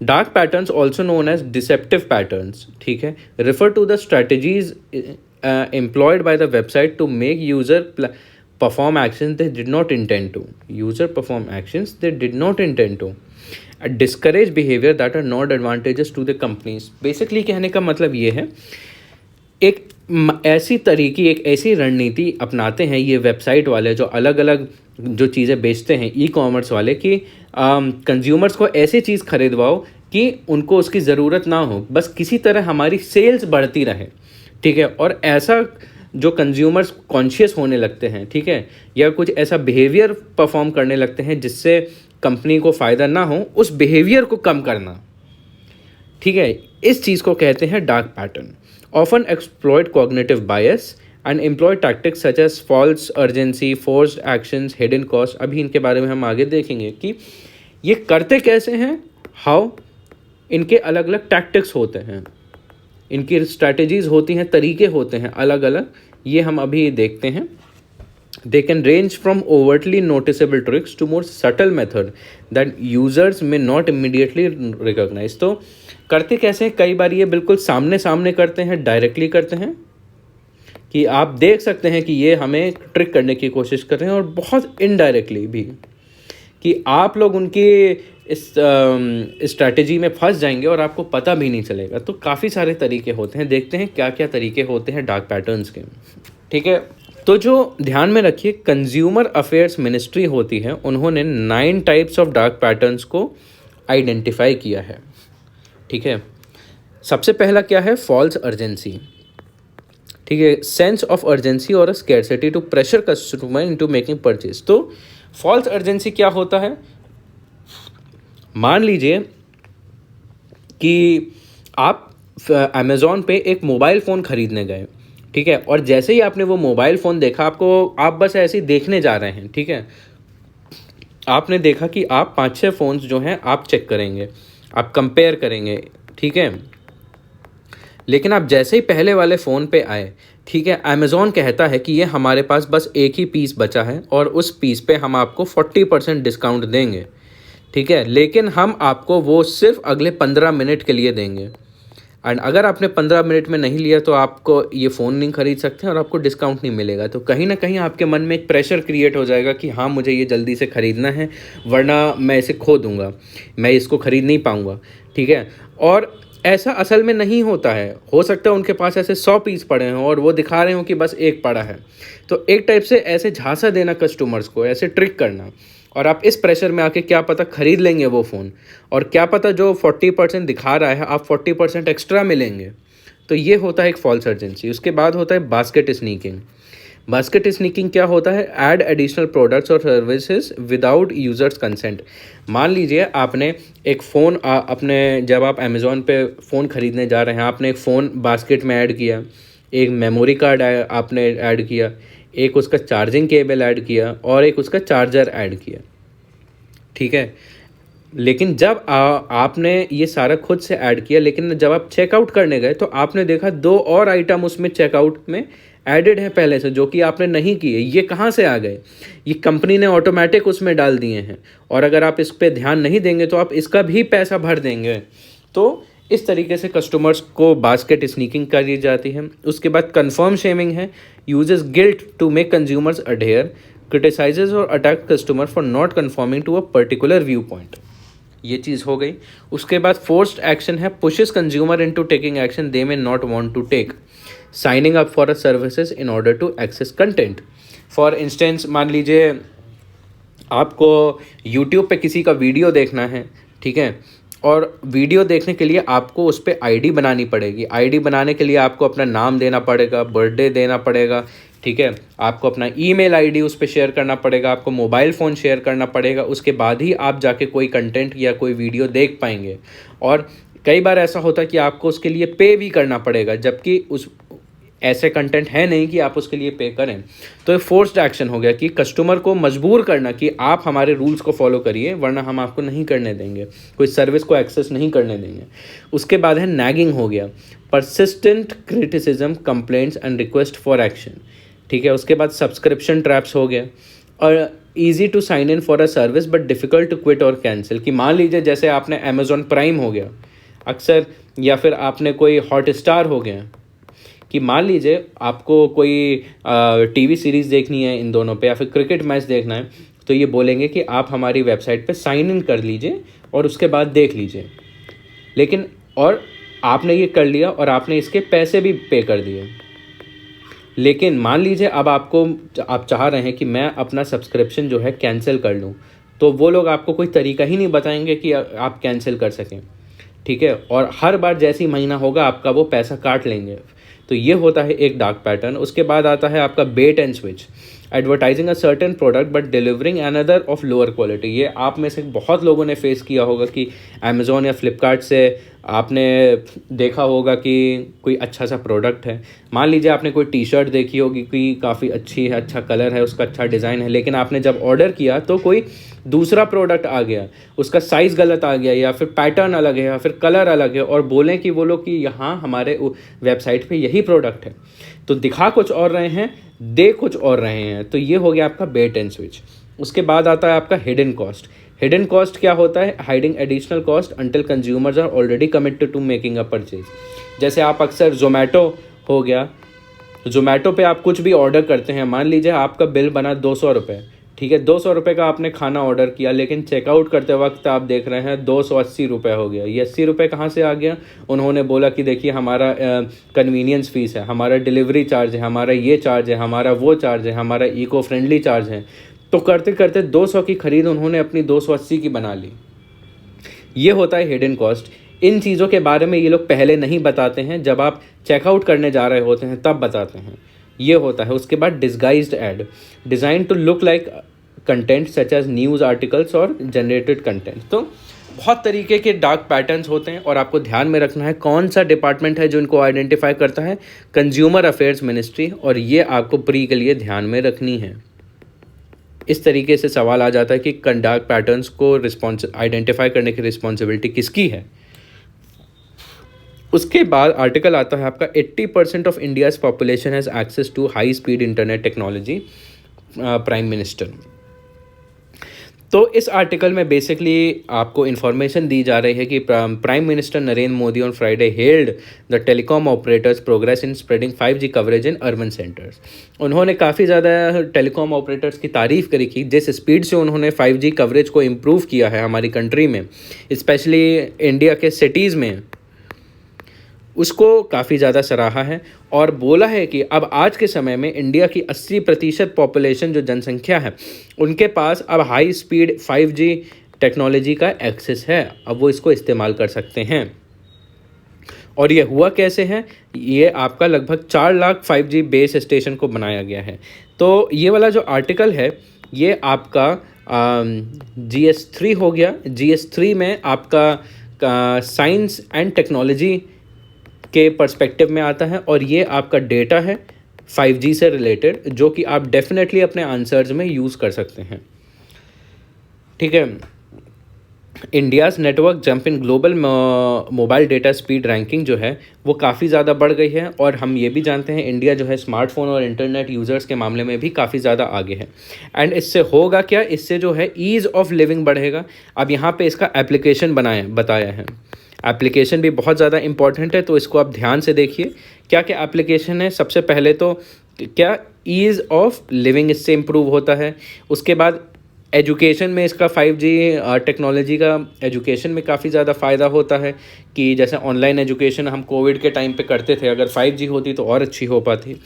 Dark patterns also known as deceptive patterns, ठीक है, refer to the strategies employed by the website to make user perform actions they did not intend to. User perform actions they did not intend to. Discourage behavior that are not advantageous to the companies. Basically कहने का मतलब ये है, एक ऐसी तरीकी, एक ऐसी रणनीति अपनाते हैं ये वेबसाइट वाले जो अलग अलग जो चीज़ें बेचते हैं ई कॉमर्स वाले, कि कंज्यूमर्स को ऐसी चीज़ खरीदवाओ कि उनको उसकी ज़रूरत ना हो, बस किसी तरह हमारी सेल्स बढ़ती रहे। ठीक है, और ऐसा जो कंज्यूमर्स कॉन्शियस होने लगते हैं, ठीक है, या कुछ ऐसा बिहेवियर परफॉर्म करने लगते हैं जिससे कंपनी को फ़ायदा ना हो, उस बिहेवियर को कम करना। ठीक है, इस चीज़ को कहते हैं dark pattern. Often exploit cognitive bias and employ tactics such as false urgency, forced actions, hidden cost. अभी इनके बारे में हम आगे देखेंगे कि ये करते कैसे हैं, हाउ, इनके अलग अलग टैक्टिक्स होते हैं, इनकी स्ट्रैटेजीज होती हैं, तरीके होते हैं अलग अलग, ये हम अभी देखते हैं। They can range from overtly noticeable tricks to more subtle method that users may not immediately recognise. तो करते कैसे हैं, कई बार ये बिल्कुल सामने सामने करते हैं, डायरेक्टली करते हैं कि आप देख सकते हैं कि ये हमें ट्रिक करने की कोशिश कर रहे हैं, और बहुत इनडायरेक्टली भी कि आप लोग उनकी इस स्ट्रैटेजी में फंस जाएंगे और आपको पता भी नहीं चलेगा। तो काफ़ी सारे तरीके होते हैं, देखते हैं क्या क्या तरीके होते हैं डार्क पैटर्न्स के। ठीक है, तो जो ध्यान में रखिए, कंज्यूमर अफेयर्स मिनिस्ट्री होती है, उन्होंने 9 टाइप्स ऑफ डार्क पैटर्न्स को आइडेंटिफाई किया है। ठीक है, सबसे पहला क्या है, फॉल्स अर्जेंसी। ठीक है, सेंस ऑफ अर्जेंसी और scarcity to pressure customer into making purchase. तो फॉल्स अर्जेंसी क्या होता है, मान लीजिए कि आप अमेज़ॉन पे एक मोबाइल फ़ोन ख़रीदने गए, ठीक है, और जैसे ही आपने वो मोबाइल फ़ोन देखा, आप बस ऐसे ही देखने जा रहे हैं। ठीक है, आपने देखा कि आप 5-6 फ़ोन्स जो हैं आप चेक करेंगे, आप कंपेयर करेंगे। ठीक है, लेकिन आप जैसे ही पहले वाले फ़ोन पे आए, ठीक है, अमेज़ॉन कहता है कि ये हमारे पास बस एक ही पीस बचा है और उस पीस पे हम आपको 40% डिस्काउंट देंगे। ठीक है, लेकिन हम आपको वो सिर्फ अगले 15 मिनट के लिए देंगे। एंड अगर आपने 15 मिनट में नहीं लिया तो आपको ये फ़ोन नहीं खरीद सकते और आपको डिस्काउंट नहीं मिलेगा। तो कहीं ना कहीं आपके मन में एक प्रेशर क्रिएट हो जाएगा कि हाँ मुझे ये जल्दी से ख़रीदना है वरना मैं इसे खो दूँगा, मैं इसको ख़रीद नहीं पाऊँगा, ठीक है। और ऐसा असल में नहीं होता है, हो सकता है उनके पास ऐसे 100 पीस पड़े हों और वो दिखा रहे हों कि बस एक पड़ा है। तो एक टाइप से ऐसे झांसा देना कस्टमर्स को, ऐसे ट्रिक करना, और आप इस प्रेशर में आके क्या पता ख़रीद लेंगे वो फ़ोन, और क्या पता जो 40% दिखा रहा है आप 40% एक्स्ट्रा मिलेंगे। तो ये होता है एक फॉल्स अर्जेंसी। उसके बाद होता है बास्केट स्नीकिंग। बास्केट स्नीकिंग क्या होता है? ऐड एडिशनल प्रोडक्ट्स और सर्विसेज विदाउट यूज़र्स कंसेंट। मान लीजिए आपने एक फ़ोन अपने, जब आप अमेज़ॉन पे फ़ोन ख़रीदने जा रहे हैं, आपने एक फ़ोन बास्केट में ऐड किया, एक मेमोरी कार्ड आपने ऐड किया, एक उसका चार्जिंग केबल ऐड किया और एक उसका चार्जर ऐड किया, ठीक है। लेकिन जब आपने ये सारा खुद से ऐड किया, लेकिन जब आप चेकआउट करने गए तो आपने देखा 2 और आइटम उसमें चेकआउट में एडेड है पहले से, जो कि आपने नहीं किए। ये कहाँ से आ गए? ये कंपनी ने ऑटोमेटिक उसमें डाल दिए हैं, और अगर आप इस पर ध्यान नहीं देंगे तो आप इसका भी पैसा भर देंगे। तो इस तरीके से कस्टमर्स को बास्केट स्नीकिंग करी जाती है। उसके बाद कंफर्म शेमिंग है। Uses guilt to make consumers adhere, criticises और attack customer for not conforming to a particular view point. ये चीज़ हो गई। उसके बाद फोर्स्ड एक्शन है। Pushes consumer into taking action they may not want to take, signing up for a services in order to access content. For instance, मान लीजिए आपको यूट्यूब पे किसी का वीडियो देखना है, ठीक है, और वीडियो देखने के लिए आपको उस पर आईडी बनानी पड़ेगी। आईडी बनाने के लिए आपको अपना नाम देना पड़ेगा, बर्थडे देना पड़ेगा, ठीक है, आपको अपना ईमेल आईडी उस पर शेयर करना पड़ेगा, आपको मोबाइल फ़ोन शेयर करना पड़ेगा। उसके बाद ही आप जाके कोई कंटेंट या कोई वीडियो देख पाएंगे। और कई बार ऐसा होता है कि आपको उसके लिए पे भी करना पड़ेगा, जबकि उस ऐसे कंटेंट है नहीं कि आप उसके लिए पे करें। तो ये फोर्स्ड एक्शन हो गया कि कस्टमर को मजबूर करना कि आप हमारे रूल्स को फॉलो करिए वरना हम आपको नहीं करने देंगे, कोई सर्विस को एक्सेस नहीं करने देंगे। उसके बाद है नैगिंग हो गया। Persistent criticism, complaints and request for action, ठीक है। उसके बाद सब्सक्रिप्शन ट्रैप्स हो गया। और easy to sign in for a service but difficult to quit और कैंसिल, कि मान लीजिए जैसे आपने अमेज़ॉन प्राइम हो गया अक्सर, या फिर आपने कोई हॉटस्टार हो गया, कि मान लीजिए आपको कोई टीवी सीरीज़ देखनी है इन दोनों पे, या फिर क्रिकेट मैच देखना है, तो ये बोलेंगे कि आप हमारी वेबसाइट पे साइन इन कर लीजिए और उसके बाद देख लीजिए। लेकिन और आपने ये कर लिया और आपने इसके पैसे भी पे कर दिए, लेकिन मान लीजिए अब आप चाह रहे हैं कि मैं अपना सब्सक्रिप्शन जो है कैंसिल कर लूँ, तो वो लोग आपको कोई तरीका ही नहीं बताएंगे कि आप कैंसिल कर सकें, ठीक है। और हर बार जैसी महीना होगा आपका वो पैसा काट लेंगे। तो ये होता है एक डार्क पैटर्न। उसके बाद आता है आपका bait and switch, advertising a certain product but delivering another of lower quality. ये आप में से बहुत लोगों ने फेस किया होगा कि अमेज़ॉन या फ्लिपकार्ट से आपने देखा होगा कि कोई अच्छा सा प्रोडक्ट है, मान लीजिए आपने कोई टी शर्ट देखी होगी कि काफ़ी अच्छी है, अच्छा कलर है, उसका अच्छा डिज़ाइन है, लेकिन आपने जब ऑर्डर किया तो कोई दूसरा प्रोडक्ट आ गया, उसका साइज़ गलत आ गया, या फिर पैटर्न अलग है, या फिर कलर अलग है, और बोलें कि वो लोग कि यहाँ हमारे वेबसाइट पे यही प्रोडक्ट है, तो दिखा कुछ और रहे हैं, दे कुछ और रहे हैं। तो ये हो गया आपका बेट एंड स्विच। उसके बाद आता है आपका हिडन कॉस्ट। हिडन कॉस्ट क्या होता है? Hiding additional cost until consumers are already committed to making a purchase. जैसे आप अक्सर जोमेटो हो गया, जोमेटो पे आप कुछ भी ऑर्डर करते हैं, मान लीजिए आपका बिल बना 200 रुपये, ठीक है, 200 रुपये का आपने खाना ऑर्डर किया, लेकिन चेकआउट करते वक्त आप देख रहे हैं 280 रुपये हो गया। ये 80 रुपये कहाँ से आ गया? उन्होंने बोला कि देखिए हमारा कन्वीनियंस फ़ीस है, हमारा डिलीवरी चार्ज है, हमारा ये चार्ज है, हमारा वो चार्ज है, हमारा इको फ्रेंडली चार्ज है। तो करते करते 200 की खरीद उन्होंने अपनी 280 की बना ली। ये होता है हिडन कॉस्ट। इन चीज़ों के बारे में ये लोग पहले नहीं बताते हैं, जब आप चेकआउट करने जा रहे होते हैं तब बताते हैं। ये होता है। उसके बाद disguised ad, design to look like content such as news articles और जनरेटेड कंटेंट। तो बहुत तरीके के डार्क पैटर्न्स होते हैं और आपको ध्यान में रखना है कौन सा डिपार्टमेंट है जो इनको आइडेंटिफाई करता है, कंज्यूमर अफेयर्स मिनिस्ट्री, और ये आपको प्री के लिए ध्यान में रखनी है। इस तरीके से सवाल आ जाता है कि डार्क पैटर्न्स को आइडेंटिफाई करने की रिस्पॉन्सिबिलिटी किसकी है। उसके बाद आर्टिकल आता है आपका 80% of India's population has access to high speed internet technology, prime minister. तो इस आर्टिकल में बेसिकली आपको इन्फॉर्मेशन दी जा रही है कि prime minister Narendra Modi on Friday held the telecom operators progress in spreading 5G coverage in urban centres. उन्होंने काफ़ी ज़्यादा टेलीकॉम ऑपरेटर्स की तारीफ़ करी कि जिस स्पीड से उन्होंने 5G कवरेज को इम्प्रूव किया है हमारी कंट्री में, स्पेशली इंडिया के सिटीज़ में, उसको काफ़ी ज़्यादा सराहा है और बोला है कि अब आज के समय में इंडिया की 80% पॉपुलेशन जो जनसंख्या है उनके पास अब हाई स्पीड 5G टेक्नोलॉजी का एक्सेस है, अब वो इसको इस्तेमाल कर सकते हैं। और ये हुआ कैसे है, ये आपका लगभग 4 लाख 5G बेस स्टेशन को बनाया गया है। तो ये वाला जो आर्टिकल है ये आपका GS3 हो गया। GS3 में आपका साइंस एंड टेक्नोलॉजी के पर्सपेक्टिव में आता है और ये आपका डेटा है 5G से रिलेटेड, जो कि आप डेफिनेटली अपने आंसर्स में यूज़ कर सकते हैं। ठीक है, India's network jump in global mobile data speed ranking जो है वो काफ़ी ज़्यादा बढ़ गई है और हम ये भी जानते हैं इंडिया जो है स्मार्टफोन और इंटरनेट यूज़र्स के मामले में भी काफ़ी ज़्यादा आगे है। एंड इससे होगा क्या, इससे जो है ईज़ ऑफ लिविंग बढ़ेगा। अब यहाँ पे इसका एप्लीकेशन बताया है। एप्लीकेशन भी बहुत ज़्यादा इंपॉर्टेंट है, तो इसको आप ध्यान से देखिए क्या क्या एप्लीकेशन है। सबसे पहले तो क्या ईज़ ऑफ लिविंग इससे इम्प्रूव होता है। उसके बाद एजुकेशन में इसका 5G टेक्नोलॉजी का एजुकेशन में काफ़ी ज़्यादा फ़ायदा होता है कि जैसे ऑनलाइन एजुकेशन हम कोविड के टाइम पे करते थे, अगर 5G होती तो और अच्छी हो पाती।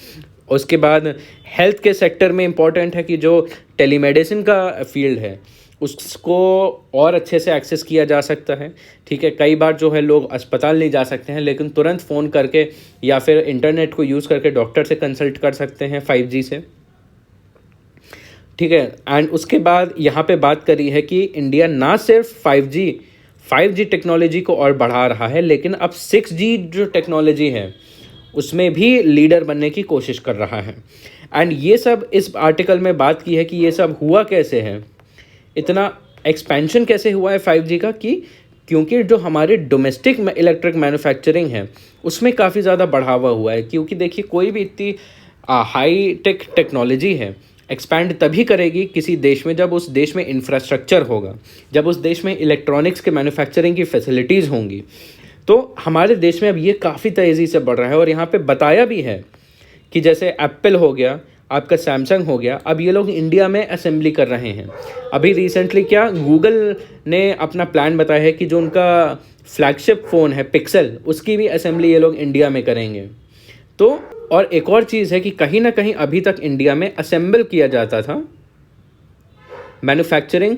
उसके बाद हेल्थ के सेक्टर में इम्पॉर्टेंट है कि जो टेलीमेडिसिन का फील्ड है उसको और अच्छे से एक्सेस किया जा सकता है। ठीक है, कई बार जो है लोग अस्पताल नहीं जा सकते हैं, लेकिन तुरंत फ़ोन करके या फिर इंटरनेट को यूज़ करके डॉक्टर से कंसल्ट कर सकते हैं 5G से। ठीक है, एंड उसके बाद यहाँ पे बात करी है कि इंडिया ना सिर्फ 5G टेक्नोलॉजी को और बढ़ा रहा है, लेकिन अब 6G जो टेक्नोलॉजी है उसमें भी लीडर बनने की कोशिश कर रहा है। एंड ये सब इस आर्टिकल में बात की है कि ये सब हुआ कैसे है, इतना एक्सपेंशन कैसे हुआ है 5G का, कि क्योंकि जो हमारे डोमेस्टिक इलेक्ट्रिक मैन्युफैक्चरिंग है उसमें काफ़ी ज़्यादा बढ़ावा हुआ है। क्योंकि देखिए कोई भी इतनी हाई टेक टेक्नोलॉजी है एक्सपैंड तभी करेगी किसी देश में जब उस देश में इंफ्रास्ट्रक्चर होगा, जब उस देश में इलेक्ट्रॉनिक्स के मैन्युफैक्चरिंग की फैसिलिटीज़ होंगी। तो हमारे देश में अब ये काफ़ी तेज़ी से बढ़ रहा है और यहाँ पे बताया भी है कि जैसे एप्पल हो गया, आपका सैमसंग हो गया, अब ये लोग इंडिया में असेंबली कर रहे हैं। अभी रिसेंटली क्या गूगल ने अपना प्लान बताया है कि जो उनका फ्लैगशिप फ़ोन है पिक्सल, उसकी भी असेंबली ये लोग इंडिया में करेंगे। तो और एक और चीज़ है कि कहीं ना कहीं अभी तक इंडिया में असेंबल किया जाता था, मैन्युफैक्चरिंग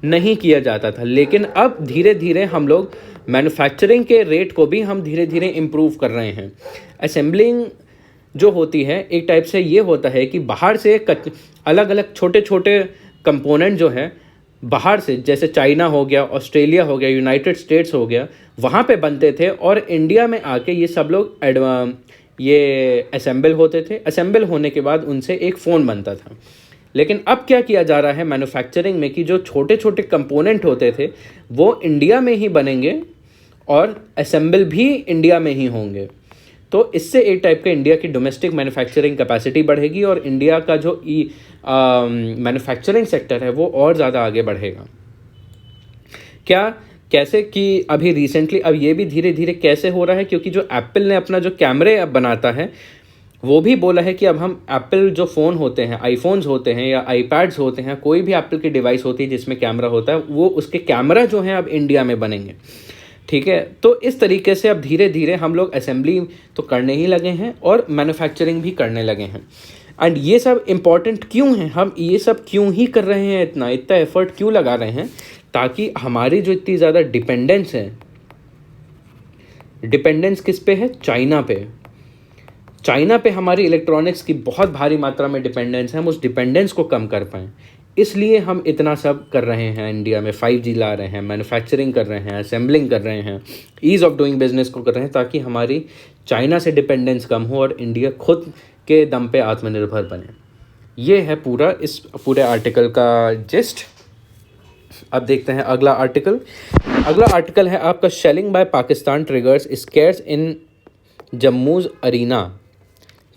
नहीं किया जाता था, लेकिन अब धीरे धीरे हम लोग मैन्युफैक्चरिंग के रेट को भी हम धीरे धीरे इम्प्रूव कर रहे हैं। असेंबलिंग जो होती है एक टाइप से ये होता है कि बाहर से अलग अलग छोटे छोटे कंपोनेंट जो है बाहर से, जैसे चाइना हो गया, ऑस्ट्रेलिया हो गया, यूनाइटेड स्टेट्स हो गया, वहाँ पे बनते थे और इंडिया में आके ये सब लोग ये असेंबल होते थे। असेंबल होने के बाद उनसे एक फ़ोन बनता था। लेकिन अब क्या किया जा रहा है मैन्युफैक्चरिंग में कि जो छोटे छोटे कंपोनेंट होते थे वो इंडिया में ही बनेंगे और असेंबल भी इंडिया में ही होंगे। तो इससे एक टाइप का इंडिया की डोमेस्टिक मैन्युफैक्चरिंग कैपेसिटी बढ़ेगी और इंडिया का जो मैन्युफैक्चरिंग सेक्टर है वो और ज़्यादा आगे बढ़ेगा। कैसे कि अभी रिसेंटली अब ये भी धीरे धीरे कैसे हो रहा है, क्योंकि जो एप्पल ने अपना जो कैमरे अब बनाता है वो भी बोला है कि अब हम एप्पल जो फ़ोन होते हैं, आईफोन्स होते हैं या आईपैड्स होते हैं, कोई भी एप्पल की डिवाइस होती है जिसमें कैमरा होता है, वो उसके कैमरा जो हैं अब इंडिया में बनेंगे। ठीक है, तो इस तरीके से अब धीरे धीरे हम लोग असेंबली तो करने ही लगे हैं और मैन्युफैक्चरिंग भी करने लगे हैं। एंड ये सब इम्पॉर्टेंट क्यों है, हम ये सब क्यों ही कर रहे हैं, इतना एफर्ट क्यों लगा रहे हैं, ताकि हमारी जो इतनी ज़्यादा डिपेंडेंस है, डिपेंडेंस किस पे है, चाइना पे। चाइना पे हमारी इलेक्ट्रॉनिक्स की बहुत भारी मात्रा में डिपेंडेंस है, हम उस डिपेंडेंस को कम कर पाएँ, इसलिए हम इतना सब कर रहे हैं। इंडिया में 5G ला रहे हैं, मैन्युफैक्चरिंग कर रहे हैं, असेंबलिंग कर रहे हैं, ईज़ ऑफ डूइंग बिजनेस को कर रहे हैं, ताकि हमारी चाइना से डिपेंडेंस कम हो और इंडिया खुद के दम पे आत्मनिर्भर बने। ये है पूरा इस पूरे आर्टिकल का जिस्ट। अब देखते हैं अगला आर्टिकल। अगला आर्टिकल है आपका shelling by Pakistan triggers scares in Jammu's arena.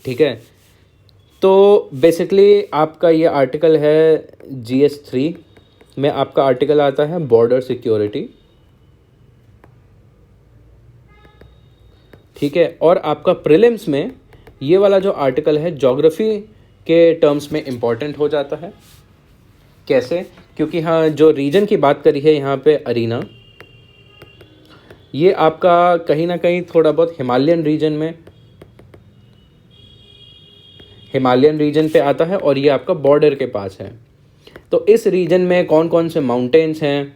ठीक है, तो बेसिकली आपका ये आर्टिकल है GS3 में आपका आर्टिकल आता है बॉर्डर सिक्योरिटी, ठीक है। और आपका प्रीलिम्स में ये वाला जो आर्टिकल है ज्योग्राफी के टर्म्स में इम्पॉर्टेंट हो जाता है। कैसे? क्योंकि हाँ, जो रीजन की बात करी है यहाँ पे अरीना, ये आपका कहीं ना कहीं थोड़ा बहुत हिमालयन रीजन पे आता है और ये आपका बॉर्डर के पास है। तो इस रीजन में कौन कौन से माउंटेन्स हैं,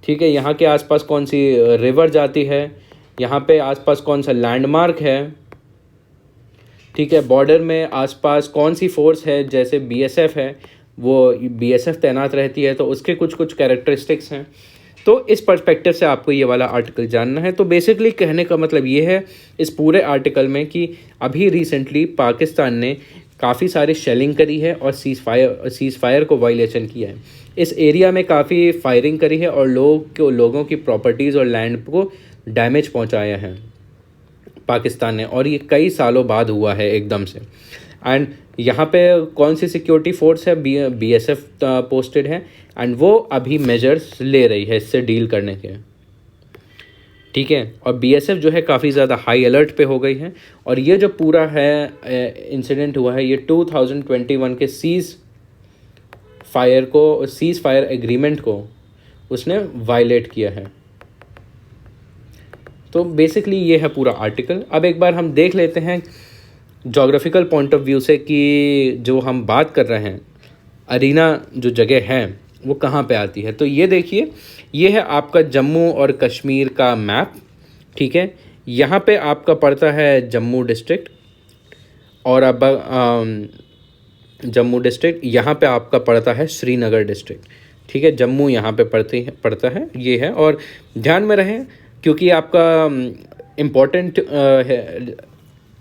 ठीक है, यहाँ के आसपास कौन सी रिवर जाती है, यहाँ पे आसपास कौन सा लैंडमार्क है, ठीक है, बॉर्डर में आसपास कौन सी फोर्स है, जैसे बीएसएफ है, वो बीएसएफ तैनात रहती है तो उसके कुछ कुछ कैरेक्टरिस्टिक्स हैं। तो इस पर्सपेक्टिव से आपको ये वाला आर्टिकल जानना है। तो बेसिकली कहने का मतलब ये है इस पूरे आर्टिकल में कि अभी रिसेंटली पाकिस्तान ने काफ़ी सारी शेलिंग करी है और सीज़ फायर को वायलेशन किया है। इस एरिया में काफ़ी फायरिंग करी है और लोगों की प्रॉपर्टीज़ और लैंड को डैमेज पहुंचाया है पाकिस्तान ने, और ये कई सालों बाद हुआ है एकदम से। एंड यहाँ पे कौन सी सिक्योरिटी फोर्स है, बीएसएफ पोस्टेड है, एंड वो अभी मेजर्स ले रही है इससे डील करने के, ठीक है। और बीएसएफ जो है काफ़ी ज़्यादा हाई अलर्ट पे हो गई है। और ये जो पूरा है इंसिडेंट हुआ है, ये 2021 के सीज़ फायर एग्रीमेंट को उसने वायलेट किया है। तो बेसिकली ये है पूरा आर्टिकल। अब एक बार हम देख लेते हैं जोग्राफिकल पॉइंट ऑफ व्यू से कि जो हम बात कर रहे हैं अरीना जो जगह है वो कहाँ पे आती है। तो ये देखिए, ये है आपका जम्मू और कश्मीर का मैप, ठीक है। यहाँ पे आपका पड़ता है जम्मू डिस्ट्रिक्ट, और अब जम्मू डिस्ट्रिक्ट, यहाँ पे आपका पड़ता है श्रीनगर डिस्ट्रिक्ट, ठीक है। जम्मू यहाँ पे पड़ता है, ये है। और ध्यान में रहे क्योंकि आपका इम्पोर्टेंट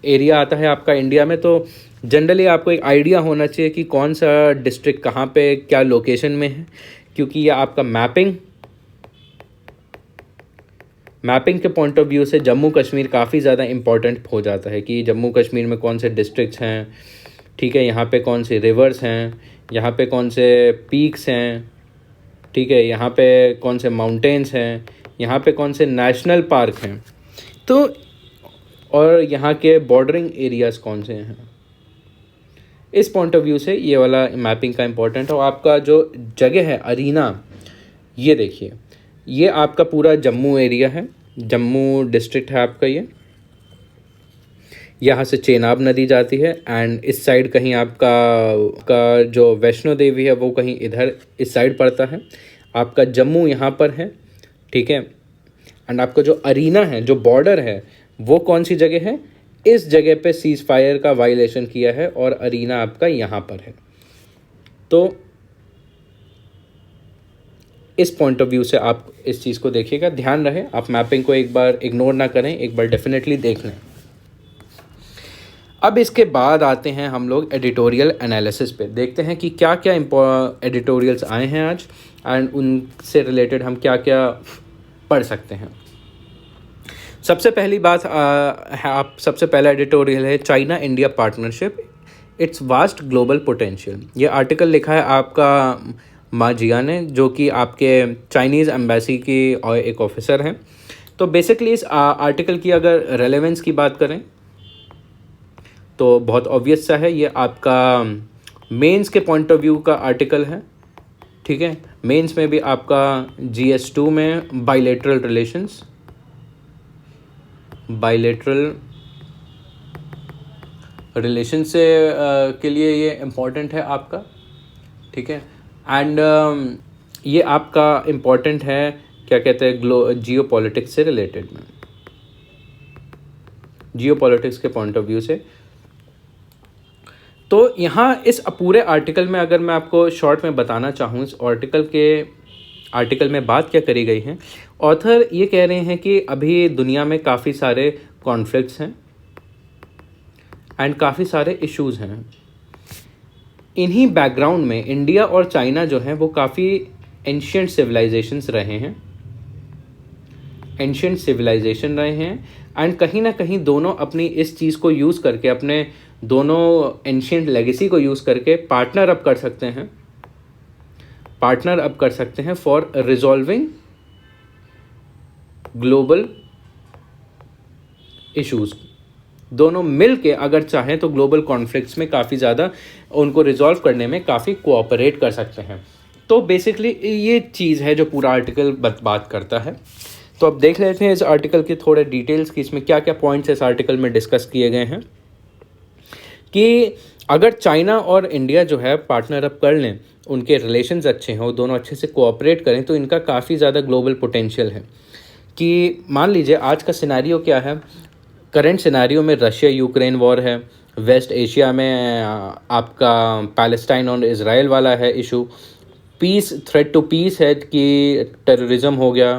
एरिया आता है आपका इंडिया में, तो जनरली आपको एक आइडिया होना चाहिए कि कौन सा डिस्ट्रिक्ट कहाँ पे क्या लोकेशन में है, क्योंकि ये आपका मैपिंग के पॉइंट ऑफ व्यू से जम्मू कश्मीर काफ़ी ज़्यादा इम्पॉर्टेंट हो जाता है कि जम्मू कश्मीर में कौन से डिस्ट्रिक्ट्स हैं, ठीक है, यहाँ पे कौन से रिवर्स हैं, यहाँ पे कौन से पीक्स हैं, ठीक है, यहाँ पे कौन से माउंटेन्स हैं, यहाँ पे कौन से नेशनल पार्क हैं, तो और यहाँ के बॉर्डरिंग एरियाज़ कौन से हैं। इस पॉइंट ऑफ व्यू से ये वाला मैपिंग का इम्पोर्टेंट है। और आपका जो जगह है अरीना, ये देखिए, ये आपका पूरा जम्मू एरिया है, जम्मू डिस्ट्रिक्ट है आपका ये। यहाँ से चेनाब नदी जाती है एंड इस साइड कहीं आपका जो वैष्णो देवी है वो कहीं इधर इस साइड पड़ता है। आपका जम्मू यहाँ पर है, ठीक है। एंड आपका जो अरीना है, जो बॉर्डर है, वो कौन सी जगह है, इस जगह पे सीज़ फायर का वायलेशन किया है और अरीना आपका यहाँ पर है। तो इस पॉइंट ऑफ व्यू से आप इस चीज़ को देखिएगा, ध्यान रहे आप मैपिंग को एक बार इग्नोर ना करें, एक बार डेफिनेटली देख लें। अब इसके बाद आते हैं हम लोग एडिटोरियल एनालिसिस पे, देखते हैं कि क्या क्या एडिटोरियल्स आए हैं आज एंड उनसे रिलेटेड हम क्या क्या पढ़ सकते हैं। सबसे पहली बात आप सबसे पहला एडिटोरियल है China India partnership, its vast global potential. ये आर्टिकल लिखा है आपका मा जिया ने, जो कि आपके चाइनीज़ एम्बेसी की एक ऑफिसर हैं। तो बेसिकली इस आर्टिकल की अगर रेलेवेंस की बात करें तो बहुत ऑब्वियस सा है, ये आपका मेंस के पॉइंट ऑफ व्यू का आर्टिकल है, ठीक है। मेंस में भी आपका GS2 में बाइलेटरल रिलेशन से के लिए ये इम्पॉर्टेंट है आपका, ठीक है। एंड ये आपका इम्पॉर्टेंट है क्या कहते हैं जियो पॉलिटिक्स से रिलेटेड में, जियो पॉलिटिक्स के पॉइंट ऑफ व्यू से। तो यहाँ इस पूरे आर्टिकल में अगर मैं आपको शॉर्ट में बताना चाहूँ, इस आर्टिकल में बात क्या करी गई है, ऑथर ये कह रहे हैं कि अभी दुनिया में काफ़ी सारे कॉन्फ्लिक्ट्स हैं एंड काफ़ी सारे इश्यूज़ हैं। इन्हीं बैकग्राउंड में इंडिया और चाइना जो हैं वो काफ़ी एंशिएंट सिविलाइजेशन रहे हैं एंड कहीं ना कहीं दोनों अपनी इस चीज़ को यूज़ करके, अपने दोनों एंशिएंट लेगेसी को यूज़ करके पार्टनर अप कर सकते हैं पार्टनर अप कर सकते हैं फॉर रिजॉल्विंग ग्लोबल इश्यूज। दोनों मिल के अगर चाहें तो ग्लोबल कॉन्फ्लिक्ट्स में काफ़ी ज़्यादा उनको रिजॉल्व करने में काफ़ी कोऑपरेट कर सकते हैं। तो बेसिकली ये चीज़ है जो पूरा आर्टिकल बात करता है। तो अब देख लेते हैं इस आर्टिकल के थोड़े डिटेल्स कि इसमें क्या क्या पॉइंट्स इस आर्टिकल में डिस्कस किए गए हैं। कि अगर चाइना और इंडिया जो है पार्टनर अप कर लें, उनके रिलेशंस अच्छे हैं, वो दोनों अच्छे से कोऑपरेट करें, तो इनका काफ़ी ज़्यादा ग्लोबल पोटेंशियल है। कि मान लीजिए आज का सिनेरियो क्या है, करंट सिनेरियो में रशिया यूक्रेन वॉर है, वेस्ट एशिया में आपका पैलेस्टाइन और इज़राइल वाला है issue, peace threat to peace है कि टेररिज्म हो गया,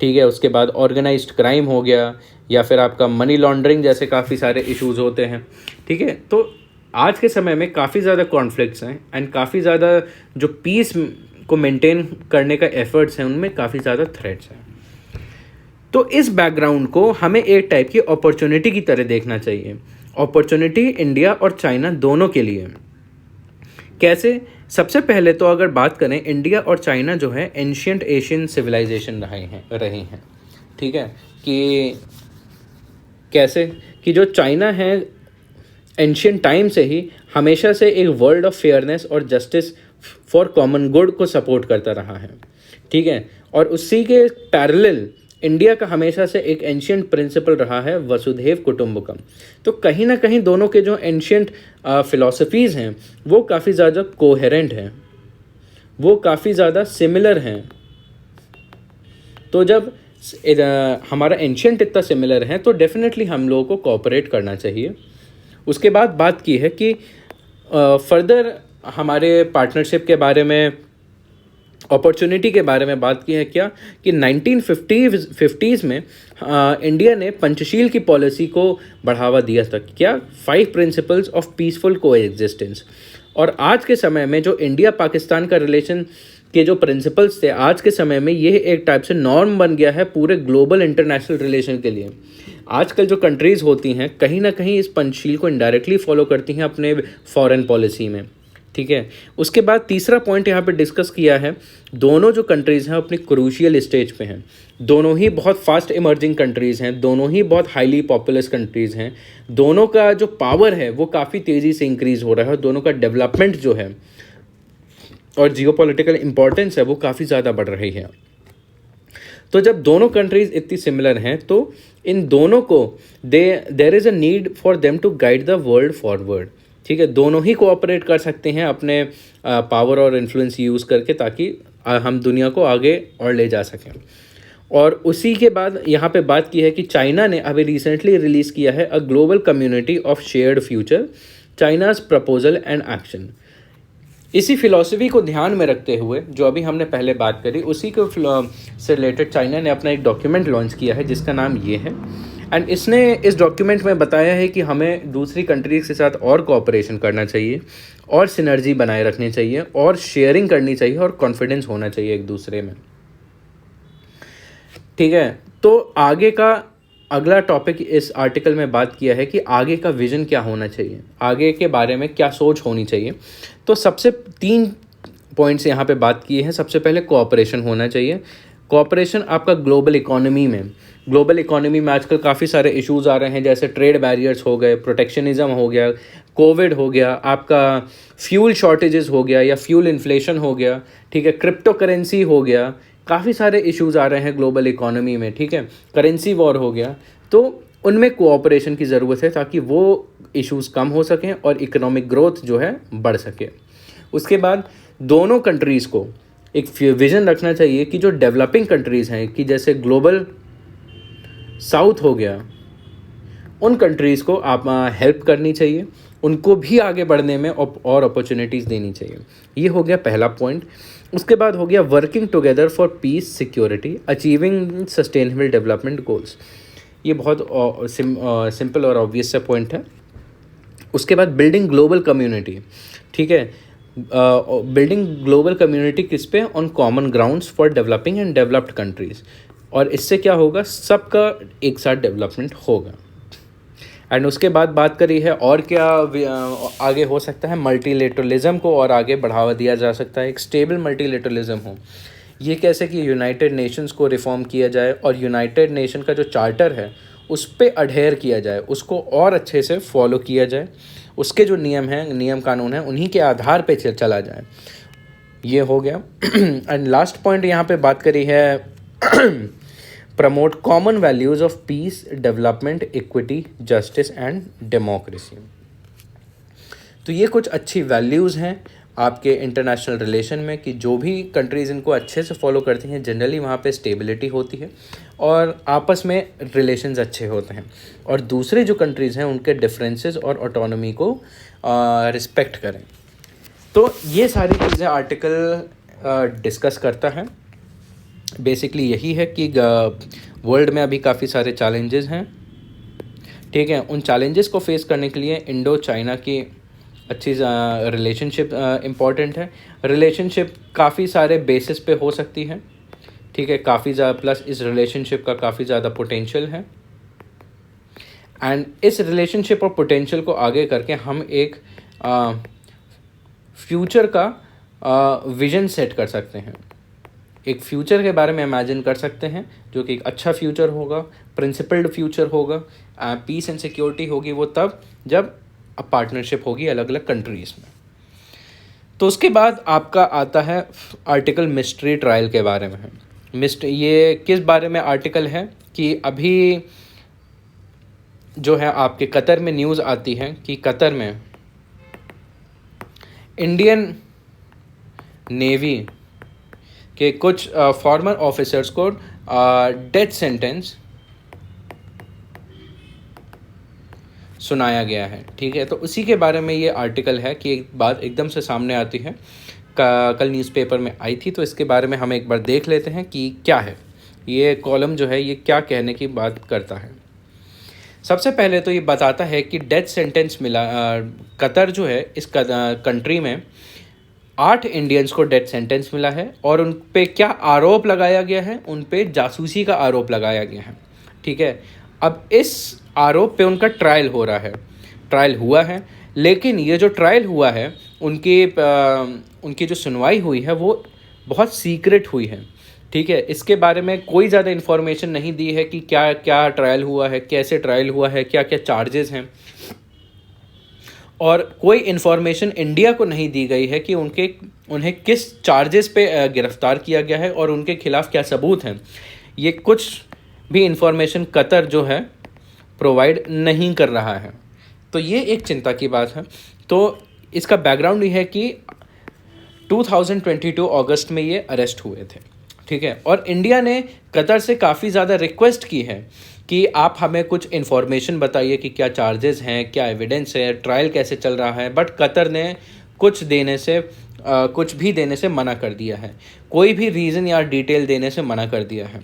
ठीक है, उसके बाद ऑर्गेनाइज्ड क्राइम हो गया, या फिर आपका मनी लॉन्ड्रिंग जैसे काफ़ी सारे इश्यूज होते हैं, ठीक है। तो आज के समय में काफ़ी ज़्यादा कॉन्फ्लिक्ट्स हैं एंड काफ़ी ज़्यादा जो पीस को मेंटेन करने का एफर्ट्स हैं उनमें काफ़ी ज़्यादा थ्रेट्स हैं। तो इस बैकग्राउंड को हमें एक टाइप की अपॉर्चुनिटी की तरह देखना चाहिए। अपॉर्चुनिटी इंडिया और चाइना दोनों के लिए। कैसे? सबसे पहले तो अगर बात करें, इंडिया और चाइना जो है एंशियंट एशियन सिविलाइजेशन रहे हैं, ठीक है। कि कैसे कि जो चाइना है एंशियंट टाइम से ही हमेशा से एक वर्ल्ड ऑफ फेयरनेस और जस्टिस फॉर कॉमन गुड को सपोर्ट करता रहा है, ठीक है। और उसी के पैरेलल इंडिया का हमेशा से एक एंशियंट प्रिंसिपल रहा है वसुधैव कुटुंबकम। तो कहीं ना कहीं दोनों के जो एंशियंट फिलॉसफीज़ हैं वो काफ़ी ज़्यादा कोहेरेंट हैं, वो काफ़ी ज़्यादा सिमिलर हैं। तो जब हमारा एंशियंट इतना सिमिलर है तो डेफिनेटली हम लोगों को कोऑपरेट करना चाहिए। उसके बाद बात की है कि फर्दर हमारे पार्टनरशिप के बारे में, अपॉर्चुनिटी के बारे में बात की है क्या कि 1950s में इंडिया ने पंचशील की पॉलिसी को बढ़ावा दिया था। क्या? 5 प्रिंसिपल्स ऑफ पीसफुल कोएग्जिस्टेंस। और आज के समय में जो इंडिया पाकिस्तान का रिलेशन के जो प्रिंसिपल्स थे, आज के समय में ये एक टाइप से नॉर्म बन गया है पूरे ग्लोबल इंटरनेशनल रिलेशन के लिए। आजकल जो कंट्रीज़ होती हैं कहीं ना कहीं इस पंचशील को इनडायरेक्टली फॉलो करती हैं अपने फॉरेन पॉलिसी में, ठीक है। उसके बाद तीसरा पॉइंट यहाँ पे डिस्कस किया है, दोनों जो कंट्रीज़ हैं अपनी क्रूशियल स्टेज पे हैं। दोनों ही बहुत फास्ट इमर्जिंग कंट्रीज़ हैं, दोनों ही बहुत हाईली पॉपुलस कंट्रीज़ हैं। दोनों का जो पावर है वो काफ़ी तेज़ी से इंक्रीज़ हो रहा है, दोनों का डेवलपमेंट जो है और जियोपॉलिटिकल इम्पोर्टेंस है वो काफ़ी ज़्यादा बढ़ रही है। तो जब दोनों कंट्रीज़ इतनी सिमिलर हैं तो इन दोनों को there is a need for them to guide the world forward, ठीक है। दोनों ही कोऑपरेट कर सकते हैं अपने पावर और इन्फ्लुएंस यूज़ करके, ताकि हम दुनिया को आगे और ले जा सकें। और उसी के बाद यहाँ पे बात की है कि चाइना ने अभी रिसेंटली रिलीज़ किया है a global community of shared future, China's proposal and action. इसी फिलॉसफी को ध्यान में रखते हुए जो अभी हमने पहले बात करी, उसी को से रिलेटेड चाइना ने अपना एक डॉक्यूमेंट लॉन्च किया है जिसका नाम ये है। एंड इसने इस डॉक्यूमेंट में बताया है कि हमें दूसरी कंट्रीज के साथ और कोऑपरेशन करना चाहिए और सिनर्जी बनाए रखनी चाहिए और शेयरिंग करनी चाहिए और कॉन्फिडेंस होना चाहिए एक दूसरे में, ठीक है। तो आगे का अगला टॉपिक इस आर्टिकल में बात किया है कि आगे का विजन क्या होना चाहिए, आगे के बारे में क्या सोच होनी चाहिए। तो सबसे 3 पॉइंट्स यहाँ पे बात किए हैं। सबसे पहले कोऑपरेशन होना चाहिए। कोऑपरेशन आपका ग्लोबल इकोनॉमी में आजकल काफ़ी सारे इश्यूज आ रहे हैं, जैसे ट्रेड बैरियर्स हो गए, प्रोटेक्शनिज्म हो गया, कोविड हो गया, आपका फ्यूल शॉर्टेजेस हो गया या फ्यूल इन्फ्लेशन हो गया, ठीक है, क्रिप्टो करेंसी हो गया, काफ़ी सारे इश्यूज आ रहे हैं ग्लोबल इकोनॉमी में, ठीक है, करेंसी वॉर हो गया। तो उनमें कोऑपरेशन की ज़रूरत है ताकि वो इश्यूज कम हो सकें और इकोनॉमिक ग्रोथ जो है बढ़ सके। उसके बाद दोनों कंट्रीज़ को एक विज़न रखना चाहिए कि जो डेवलपिंग कंट्रीज़ हैं, कि जैसे ग्लोबल साउथ हो गया, उन कंट्रीज़ को आप हेल्प करनी चाहिए, उनको भी आगे बढ़ने में और अपॉर्चुनिटीज़ देनी चाहिए। ये हो गया पहला पॉइंट। उसके बाद हो गया working together for piece, security, achieving sustainable development goals. ये बहुत सिंपल और ऑब्वियस सा पॉइंट है। उसके बाद बिल्डिंग ग्लोबल कम्युनिटी, ठीक है, बिल्डिंग ग्लोबल कम्युनिटी किस पे? On common grounds for developing and developed countries. और इससे क्या होगा? सबका एक साथ डेवलपमेंट होगा। एंड उसके बाद बात करी है और क्या आगे हो सकता है, मल्टीलेटरलिज्म को और आगे बढ़ावा दिया जा सकता है, एक स्टेबल मल्टीलेटरलिज्म हो। ये कैसे कि यूनाइटेड नेशंस को रिफॉर्म किया जाए और यूनाइटेड नेशन का जो चार्टर है उस पर अडेयर किया जाए, उसको और अच्छे से फॉलो किया जाए, उसके जो नियम हैं, नियम कानून हैं, उन्हीं के आधार पे चला जाए। ये हो गया। एंड लास्ट पॉइंट यहाँ पे बात करी है promote common values of peace, development, equity, justice and democracy. तो ये कुछ अच्छी वैल्यूज़ हैं आपके इंटरनेशनल रिलेशन में कि जो भी कंट्रीज़ इनको अच्छे से फॉलो करती हैं जनरली वहाँ पे स्टेबिलिटी होती है और आपस में रिलेशंस अच्छे होते हैं, और दूसरे जो कंट्रीज़ हैं उनके डिफरेंसेस और ऑटोनॉमी को रिस्पेक्ट करें। तो ये सारी चीज़ें आर्टिकल डिस्कस करता है। बेसिकली यही है कि वर्ल्ड में अभी काफ़ी सारे चैलेंजेस हैं, ठीक है। उन चैलेंजेस को फेस करने के लिए इंडो चाइना की अच्छी रिलेशनशिप इम्पॉर्टेंट है। रिलेशनशिप काफ़ी सारे बेसिस पे हो सकती है, ठीक है, काफ़ी ज़्यादा, प्लस इस रिलेशनशिप का काफ़ी ज़्यादा पोटेंशियल है। एंड इस रिलेशनशिप और पोटेंशियल को आगे करके हम एक फ्यूचर का विज़न सेट कर सकते हैं, एक फ्यूचर के बारे में इमेजिन कर सकते हैं जो कि एक अच्छा फ्यूचर होगा, प्रिंसिपल्ड फ्यूचर होगा, पीस एंड सिक्योरिटी होगी वो तब जब पार्टनरशिप होगी अलग अलग कंट्रीज़ में। तो उसके बाद आपका आता है आर्टिकल मिस्ट्री ट्रायल के बारे में। ये किस बारे में आर्टिकल है कि अभी जो है आपके कतर में न्यूज़ आती है कि कतर में इंडियन नेवी के कुछ फॉर्मर ऑफिसर्स को डेथ सेंटेंस सुनाया गया है, ठीक है। तो उसी के बारे में ये आर्टिकल है कि एक बात एकदम से सामने आती है, कल न्यूज़पेपर में आई थी, तो इसके बारे में हम एक बार देख लेते हैं कि क्या है ये कॉलम जो है, ये क्या कहने की बात करता है। सबसे पहले तो ये बताता है कि डेथ सेंटेंस मिला कतर जो है, इस कंट्री में 8 इंडियंस को डेथ सेंटेंस मिला है और उन पे क्या आरोप लगाया गया है, उन पे जासूसी का आरोप लगाया गया है, ठीक है। अब इस आरोप पे उनका ट्रायल हो रहा है, ट्रायल हुआ है, लेकिन ये जो ट्रायल हुआ है उनकी जो सुनवाई हुई है वो बहुत सीक्रेट हुई है, ठीक है। इसके बारे में कोई ज़्यादा इन्फॉर्मेशन नहीं दी है कि क्या क्या ट्रायल हुआ है, कैसे ट्रायल हुआ है, क्या क्या चार्जेस हैं, और कोई इन्फॉर्मेशन इंडिया को नहीं दी गई है कि उन्हें किस चार्जेस पे गिरफ्तार किया गया है और उनके खिलाफ़ क्या सबूत हैं। ये कुछ भी इन्फॉर्मेशन कतर जो है प्रोवाइड नहीं कर रहा है, तो ये एक चिंता की बात है। तो इसका बैकग्राउंड ये है कि 2022 अगस्त में ये अरेस्ट हुए थे, ठीक है। और इंडिया ने कतर से काफ़ी ज़्यादा रिक्वेस्ट की है कि आप हमें कुछ इन्फॉर्मेशन बताइए कि क्या चार्जेस हैं, क्या एविडेंस है, ट्रायल कैसे चल रहा है, बट कतर ने कुछ भी देने से मना कर दिया है, कोई भी रीज़न या डिटेल देने से मना कर दिया है।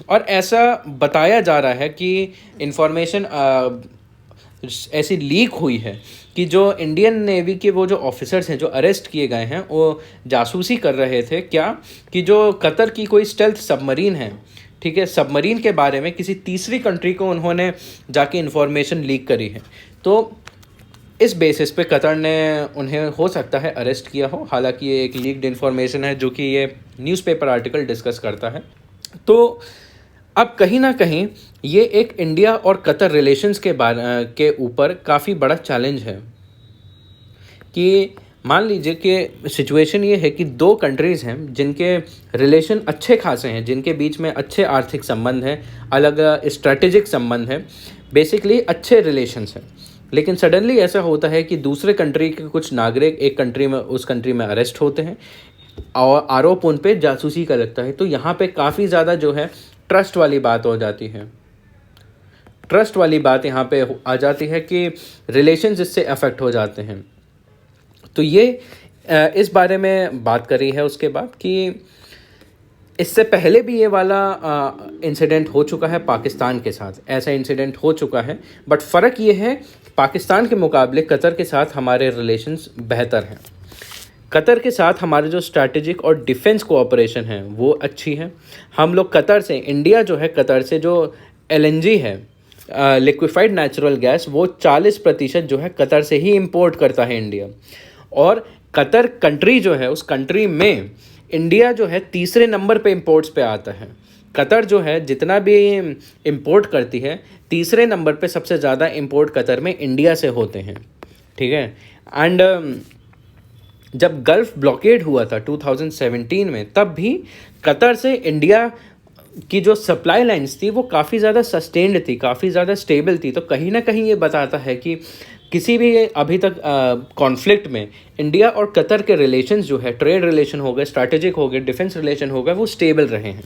और ऐसा बताया जा रहा है कि इन्फॉर्मेशन ऐसी लीक हुई है कि जो इंडियन नेवी के वो जो ऑफिसर्स हैं जो अरेस्ट किए गए हैं वो जासूसी कर रहे थे, क्या कि जो कतर की कोई स्टेल्थ सबमरीन है, ठीक है, सबमरीन के बारे में किसी तीसरी कंट्री को उन्होंने जाके इन्फॉर्मेशन लीक करी है। तो इस बेसिस पे कतर ने उन्हें हो सकता है अरेस्ट किया हो, हालांकि ये एक लीक्ड इन्फॉर्मेशन है जो कि ये न्यूज़पेपर आर्टिकल डिस्कस करता है। तो अब कहीं ना कहीं ये एक इंडिया और कतर रिलेशंस के ऊपर काफ़ी बड़ा चैलेंज है कि मान लीजिए कि सिचुएशन ये है कि 2 कंट्रीज़ हैं जिनके रिलेशन अच्छे खासे हैं, जिनके बीच में अच्छे आर्थिक संबंध हैं, अलग स्ट्रेटेजिक संबंध हैं, बेसिकली अच्छे रिलेशंस हैं, लेकिन सडनली ऐसा होता है कि दूसरे कंट्री के कुछ नागरिक एक कंट्री में, उस कंट्री में अरेस्ट होते हैं और आरोप उन पे जासूसी का लगता है। तो यहाँ पे काफ़ी ज़्यादा जो है ट्रस्ट वाली बात हो जाती है, ट्रस्ट वाली बात यहाँ पे आ जाती है कि रिलेशंस इससे अफेक्ट हो जाते हैं। तो ये इस बारे में बात करी है। उसके बाद कि इससे पहले भी ये वाला इंसिडेंट हो चुका है पाकिस्तान के साथ, ऐसा इंसिडेंट हो चुका है, बट फ़र्क ये है पाकिस्तान के मुकाबले कतर के साथ हमारे रिलेशंस बेहतर हैं। कतर के साथ हमारे जो स्ट्रैटेजिक और डिफेंस कोऑपरेशन है वो अच्छी है। हम लोग कतर से, इंडिया जो है कतर से जो LNG है, लिक्विफाइड नेचुरल गैस वो 40% जो है कतर से ही इंपोर्ट करता है इंडिया। और कतर कंट्री जो है, उस कंट्री में इंडिया जो है तीसरे नंबर पे इंपोर्ट्स पे आता है। कतर जो है जितना भी इंपोर्ट करती है, तीसरे नंबर पे सबसे ज़्यादा इंपोर्ट कतर में इंडिया से होते हैं, ठीक है। एंड जब गल्फ ब्लॉकेड हुआ था 2017 में, तब भी कतर से इंडिया की जो सप्लाई लाइन्स थी वो काफ़ी ज़्यादा सस्टेन्ड थी, काफ़ी ज़्यादा स्टेबल थी। तो कहीं ना कहीं ये बताता है कि किसी भी अभी तक कॉन्फ्लिक्ट में इंडिया और कतर के रिलेशंस जो है, ट्रेड रिलेशन हो गए, स्ट्रैटेजिक हो गए, डिफेंस रिलेशन हो गए, वो स्टेबल रहे हैं,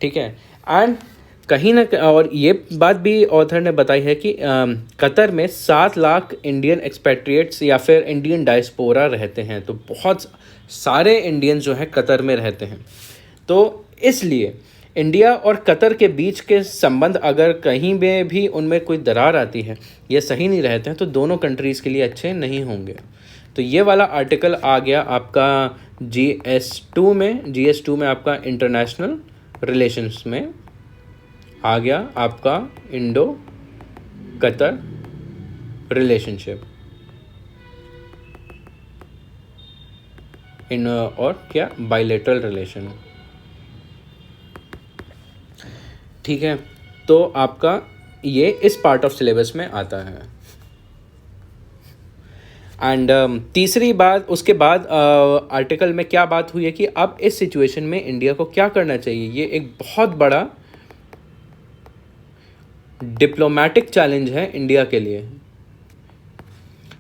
ठीक है। एंड कहीं ना और ये बात भी ऑथर ने बताई है कि कतर में 7 लाख इंडियन एक्सपेट्रिएट्स या फिर इंडियन डायस्पोरा रहते हैं। तो बहुत सारे इंडियन जो हैं कतर में रहते हैं। तो इसलिए इंडिया और कतर के बीच के संबंध अगर कहीं में भी उनमें कोई दरार आती है या सही नहीं रहते हैं, तो दोनों कंट्रीज़ के लिए अच्छे नहीं होंगे। तो ये वाला आर्टिकल आ गया आपका GS2 में। GS2 में आपका इंटरनेशनल रिलेशंस में आ गया आपका इंडो कतर रिलेशनशिप इन और क्या बायलैटरल रिलेशन, ठीक है। तो आपका ये इस पार्ट ऑफ सिलेबस में आता है। एंड तीसरी बात, उसके बाद आर्टिकल में क्या बात हुई है कि अब इस सिचुएशन में इंडिया को क्या करना चाहिए। ये एक बहुत बड़ा डिप्लोमेटिक चैलेंज है इंडिया के लिए,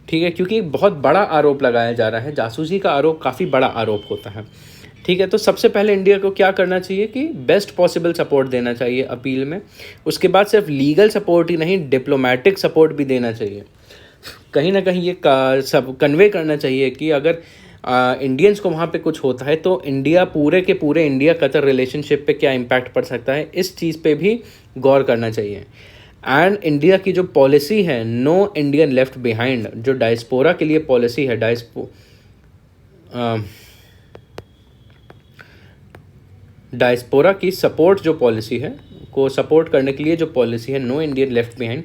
ठीक है, क्योंकि बहुत बड़ा आरोप लगाया जा रहा है। जासूसी का आरोप काफ़ी बड़ा आरोप होता है, ठीक है। तो सबसे पहले इंडिया को क्या करना चाहिए कि बेस्ट पॉसिबल सपोर्ट देना चाहिए अपील में। उसके बाद सिर्फ लीगल सपोर्ट ही नहीं, डिप्लोमेटिक सपोर्ट भी देना चाहिए। कहीं ना कहीं ये सब कन्वे करना चाहिए कि अगर इंडियंस को वहाँ पे कुछ होता है तो इंडिया पूरे के पूरे इंडिया कतर रिलेशनशिप पे क्या इम्पैक्ट पड़ सकता है, इस चीज़ पे भी गौर करना चाहिए। एंड इंडिया की जो पॉलिसी है नो इंडियन लेफ्ट बिहाइंड, जो डायस्पोरा के लिए पॉलिसी है, डायस्पोरा की सपोर्ट जो पॉलिसी है, को सपोर्ट करने के लिए जो पॉलिसी है नो इंडियन लेफ्ट बिहाइंड,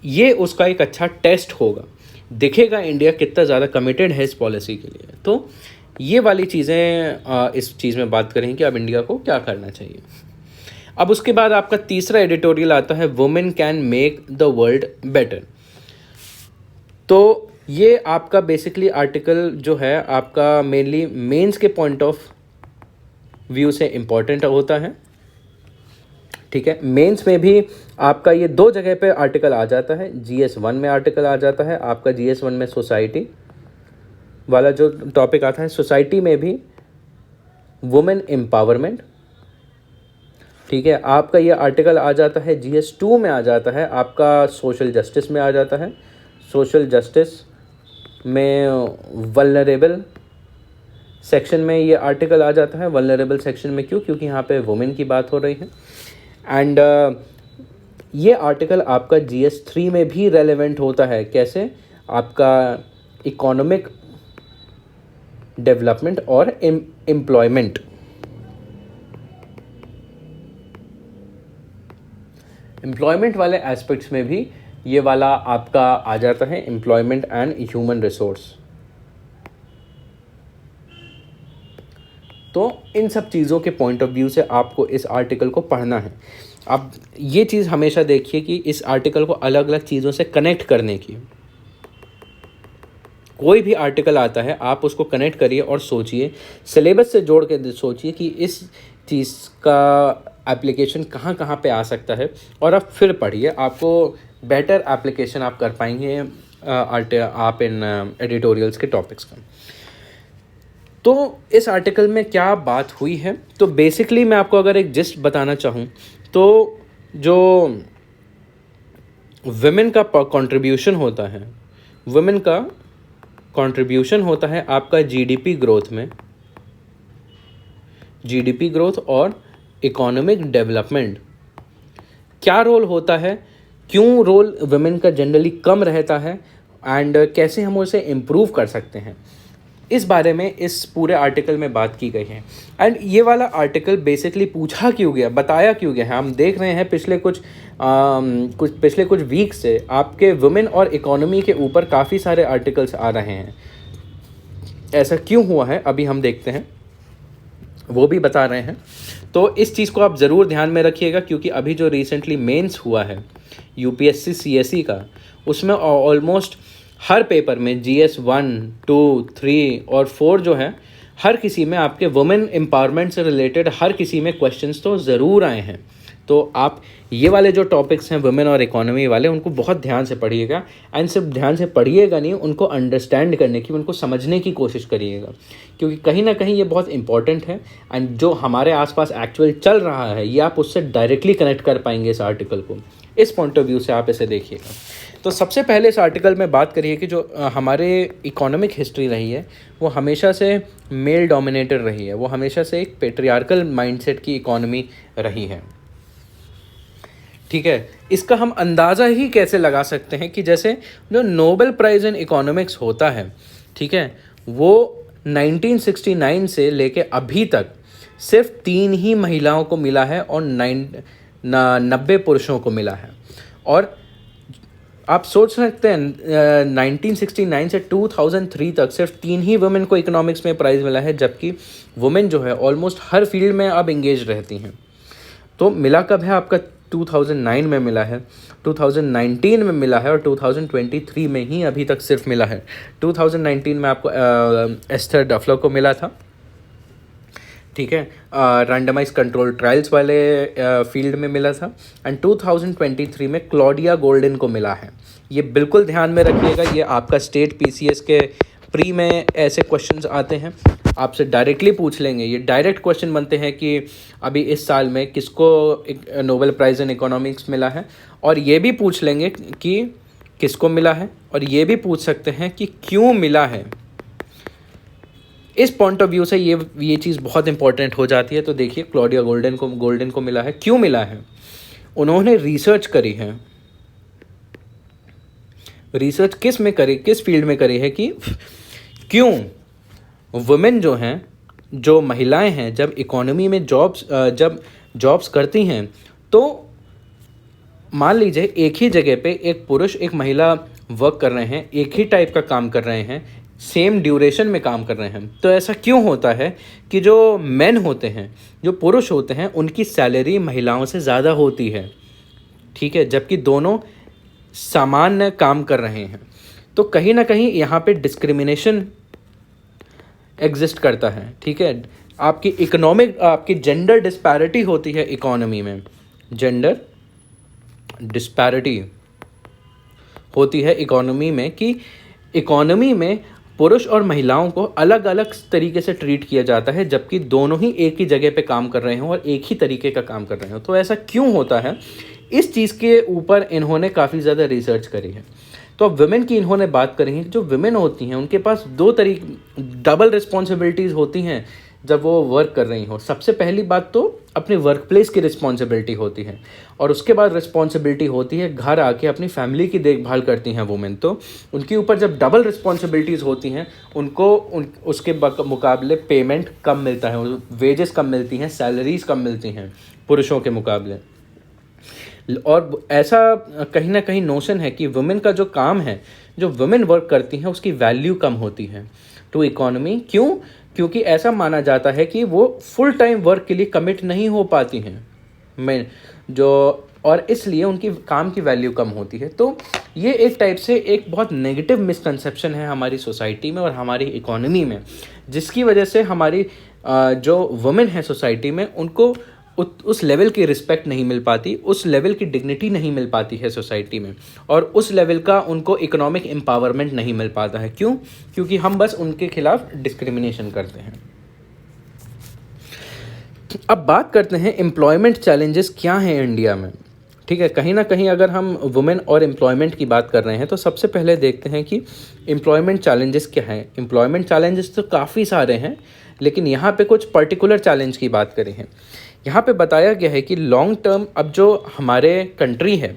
ये उसका एक अच्छा टेस्ट होगा। दिखेगा इंडिया कितना ज़्यादा कमिटेड है इस पॉलिसी के लिए। तो ये वाली चीज़ें इस चीज़ में बात करेंगे कि अब इंडिया को क्या करना चाहिए। अब उसके बाद आपका तीसरा एडिटोरियल आता है women can make the world better. तो ये आपका बेसिकली आर्टिकल जो है आपका मेनली मेंस के पॉइंट ऑफ व्यू से इम्पॉर्टेंट होता है, ठीक है। मेंस में भी आपका ये 2 जगह पे आर्टिकल आ जाता है। GS1 में आर्टिकल आ जाता है आपका, GS1 में सोसाइटी वाला जो टॉपिक आता है, सोसाइटी में भी वुमेन एम्पावरमेंट, ठीक है। आपका ये आर्टिकल आ जाता है GS2 में, आ जाता है आपका सोशल जस्टिस में आ जाता है। सोशल जस्टिस में वल्नरेबल सेक्शन में ये आर्टिकल आ जाता है। वल्नरेबल सेक्शन में क्यों? क्योंकि यहाँ पे वुमेन की बात हो रही है। एंड ये आर्टिकल आपका GS3 में भी रेलेवेंट होता है। कैसे? आपका इकोनॉमिक डेवलपमेंट और एम्प्लॉयमेंट, एम्प्लॉयमेंट वाले एस्पेक्ट्स में भी ये वाला आपका आ जाता है, एम्प्लॉयमेंट एंड ह्यूमन रिसोर्स। तो इन सब चीज़ों के पॉइंट ऑफ व्यू से आपको इस आर्टिकल को पढ़ना है। अब ये चीज़ हमेशा देखिए कि इस आर्टिकल को अलग अलग चीज़ों से कनेक्ट करने की, कोई भी आर्टिकल आता है आप उसको कनेक्ट करिए और सोचिए, सिलेबस से जोड़ के सोचिए कि इस चीज़ का एप्लीकेशन कहाँ कहाँ पे आ सकता है, और अब फिर पढ़िए, आपको बेटर एप्लीकेशन आप कर पाएंगे आप इन एडिटोरियल्स के टॉपिक्स का। तो इस आर्टिकल में क्या बात हुई है, तो बेसिकली मैं आपको अगर एक जिस्ट बताना चाहूँ तो जो वुमेन का कंट्रीब्यूशन होता है, वुमेन का कंट्रीब्यूशन होता है आपका जीडीपी ग्रोथ में, जीडीपी ग्रोथ और इकोनॉमिक डेवलपमेंट। क्या रोल होता है, क्यों रोल वुमेन का जनरली कम रहता है, एंड कैसे हम उसे इम्प्रूव कर सकते हैं। इस बारे में इस पूरे आर्टिकल में बात की गई है। एंड ये वाला आर्टिकल बेसिकली पूछा क्यों गया, बताया क्यों गया है, हम देख रहे हैं पिछले कुछ वीक से आपके वुमेन और इकोनॉमी के ऊपर काफ़ी सारे आर्टिकल्स आ रहे हैं। ऐसा क्यों हुआ है अभी हम देखते हैं, वो भी बता रहे हैं। तो इस चीज़ को आप ज़रूर ध्यान में रखिएगा, क्योंकि अभी जो रिसेंटली मेंस हुआ है यूपीएससी सीएसई का, उसमें ऑलमोस्ट हर पेपर में GS 1, 2, 3 और 4 जो है, हर किसी में आपके वुमेन एम्पावरमेंट से रिलेटेड हर किसी में क्वेश्चंस तो ज़रूर आए हैं। तो आप ये वाले जो टॉपिक्स हैं वुमेन और इकोनॉमी वाले, उनको बहुत ध्यान से पढ़िएगा। एंड सिर्फ ध्यान से पढ़िएगा नहीं, उनको अंडरस्टैंड करने की, उनको समझने की कोशिश करिएगा, क्योंकि कहीं ना कहीं ये बहुत इंपॉर्टेंट है। एंड जो हमारे आसपास एक्चुअल चल रहा है, ये आप उससे डायरेक्टली कनेक्ट कर पाएंगे इस आर्टिकल को। इस पॉइंट ऑफ व्यू से आप इसे देखिएगा। तो सबसे पहले इस आर्टिकल में बात करिए कि जो हमारे इकोनॉमिक हिस्ट्री रही है, वो हमेशा से मेल डोमिनेटेड रही है, वो हमेशा से एक पेट्रियार्कल माइंडसेट की इकोनॉमी रही है। ठीक है, इसका हम अंदाज़ा ही कैसे लगा सकते हैं कि जैसे जो नोबेल प्राइज़ इन इकोनॉमिक्स होता है, ठीक है, वो 1969 से लेके अभी तक सिर्फ 3 ही महिलाओं को मिला है और 90 पुरुषों को मिला है। और आप सोच सकते हैं 1969 से 2003 तक सिर्फ 3 ही वुमेन को इकोनॉमिक्स में प्राइज़ मिला है, जबकि वुमेन जो है ऑलमोस्ट हर फील्ड में अब इंगेज रहती हैं। तो मिला कब है आपका? 2009 में मिला है, 2019 में मिला है और 2023 में ही अभी तक सिर्फ मिला है। 2019 में आपको एस्थर डफलो को मिला था, ठीक है, रैंडमाइज कंट्रोल ट्रायल्स वाले फील्ड में मिला था। एंड 2023 में क्लॉडिया गोल्डन को मिला है। ये बिल्कुल ध्यान में रखिएगा, ये आपका स्टेट PCS के प्री में ऐसे क्वेश्चंस आते हैं, आपसे डायरेक्टली पूछ लेंगे। ये डायरेक्ट क्वेश्चन बनते हैं कि अभी इस साल में किसको नोबेल प्राइज़ इन इकोनॉमिक्स मिला है, और ये भी पूछ लेंगे कि किसको मिला है, और ये भी पूछ सकते हैं कि क्यों मिला है। इस पॉइंट ऑफ व्यू से ये चीज़ बहुत इंपॉर्टेंट हो जाती है। तो देखिए, क्लॉडिया गोल्डन को मिला है, क्यों मिला है? उन्होंने रिसर्च करी है। रिसर्च किस में करी, किस फील्ड में करी है कि क्यों वुमेन जो हैं, जो महिलाएं हैं, जब इकोनॉमी में जॉब्स करती हैं, तो मान लीजिए एक ही जगह पे एक पुरुष एक महिला वर्क कर रहे हैं, एक ही टाइप का काम कर रहे हैं, सेम ड्यूरेशन में काम कर रहे हैं। तो ऐसा क्यों होता है कि जो मेन होते हैं, जो पुरुष होते हैं, उनकी सैलरी महिलाओं से ज़्यादा होती है, ठीक है, जबकि दोनों सामान्य काम कर रहे हैं। तो कहीं ना कहीं यहाँ पे डिस्क्रिमिनेशन एग्जिस्ट करता है, ठीक है। आपकी जेंडर डिस्पैरिटी होती है इकोनॉमी में, जेंडर डिस्पैरिटी होती है इकोनॉमी में, कि इकोनॉमी में पुरुष और महिलाओं को अलग अलग तरीके से ट्रीट किया जाता है, जबकि दोनों ही एक ही जगह पे काम कर रहे हो और एक ही तरीके का काम कर रहे हो। तो ऐसा क्यों होता है, इस चीज़ के ऊपर इन्होंने काफ़ी ज़्यादा रिसर्च करी है। तो अब वुमेन की इन्होंने बात करी है। जो वुमेन होती हैं, उनके पास डबल रिस्पॉन्सिबिलिटीज़ होती हैं जब वो वर्क कर रही हो। सबसे पहली बात तो अपने वर्क प्लेस की रिस्पॉन्सिबिलिटी होती है, और उसके बाद रिस्पॉन्सिबिलिटी होती है घर आके अपनी फैमिली की देखभाल करती हैं वुमेन। तो उनके ऊपर जब डबल रिस्पॉन्सिबिलिटीज़ होती हैं, उनको उसके मुकाबले पेमेंट कम मिलता है, वेजेस कम मिलती हैं, सैलरीज कम मिलती हैं पुरुषों के मुकाबले। और ऐसा कहीं ना कहीं नोशन है कि वुमेन का जो काम है, जो वुमेन वर्क करती हैं, उसकी वैल्यू कम होती है टू इकोनॉमी। क्यों? क्योंकि ऐसा माना जाता है कि वो फुल टाइम वर्क के लिए कमिट नहीं हो पाती हैं और इसलिए उनकी काम की वैल्यू कम होती है। तो ये एक टाइप से एक बहुत नेगेटिव मिसकंसेप्शन है हमारी सोसाइटी में और हमारी इकोनॉमी में, जिसकी वजह से हमारी जो वुमेन है सोसाइटी में, उनको उस लेवल की रिस्पेक्ट नहीं मिल पाती, उस लेवल की डिग्निटी नहीं मिल पाती है सोसाइटी में, और उस लेवल का उनको इकोनॉमिक एम्पावरमेंट नहीं मिल पाता है। क्यों? क्योंकि हम बस उनके खिलाफ डिस्क्रिमिनेशन करते हैं। अब बात करते हैं एम्प्लॉयमेंट चैलेंजेस क्या हैं इंडिया में। ठीक है, कहीं ना कहीं अगर हम वुमेन और एम्प्लॉयमेंट की बात कर रहे हैं, तो सबसे पहले देखते हैं कि एम्प्लॉयमेंट चैलेंजेस क्या हैं। एम्प्लॉयमेंट चैलेंजेस तो काफ़ी सारे हैं, लेकिन यहाँ पे कुछ पर्टिकुलर चैलेंज की बात करें हैं। यहाँ पे बताया गया है कि लॉन्ग टर्म, अब जो हमारे कंट्री है,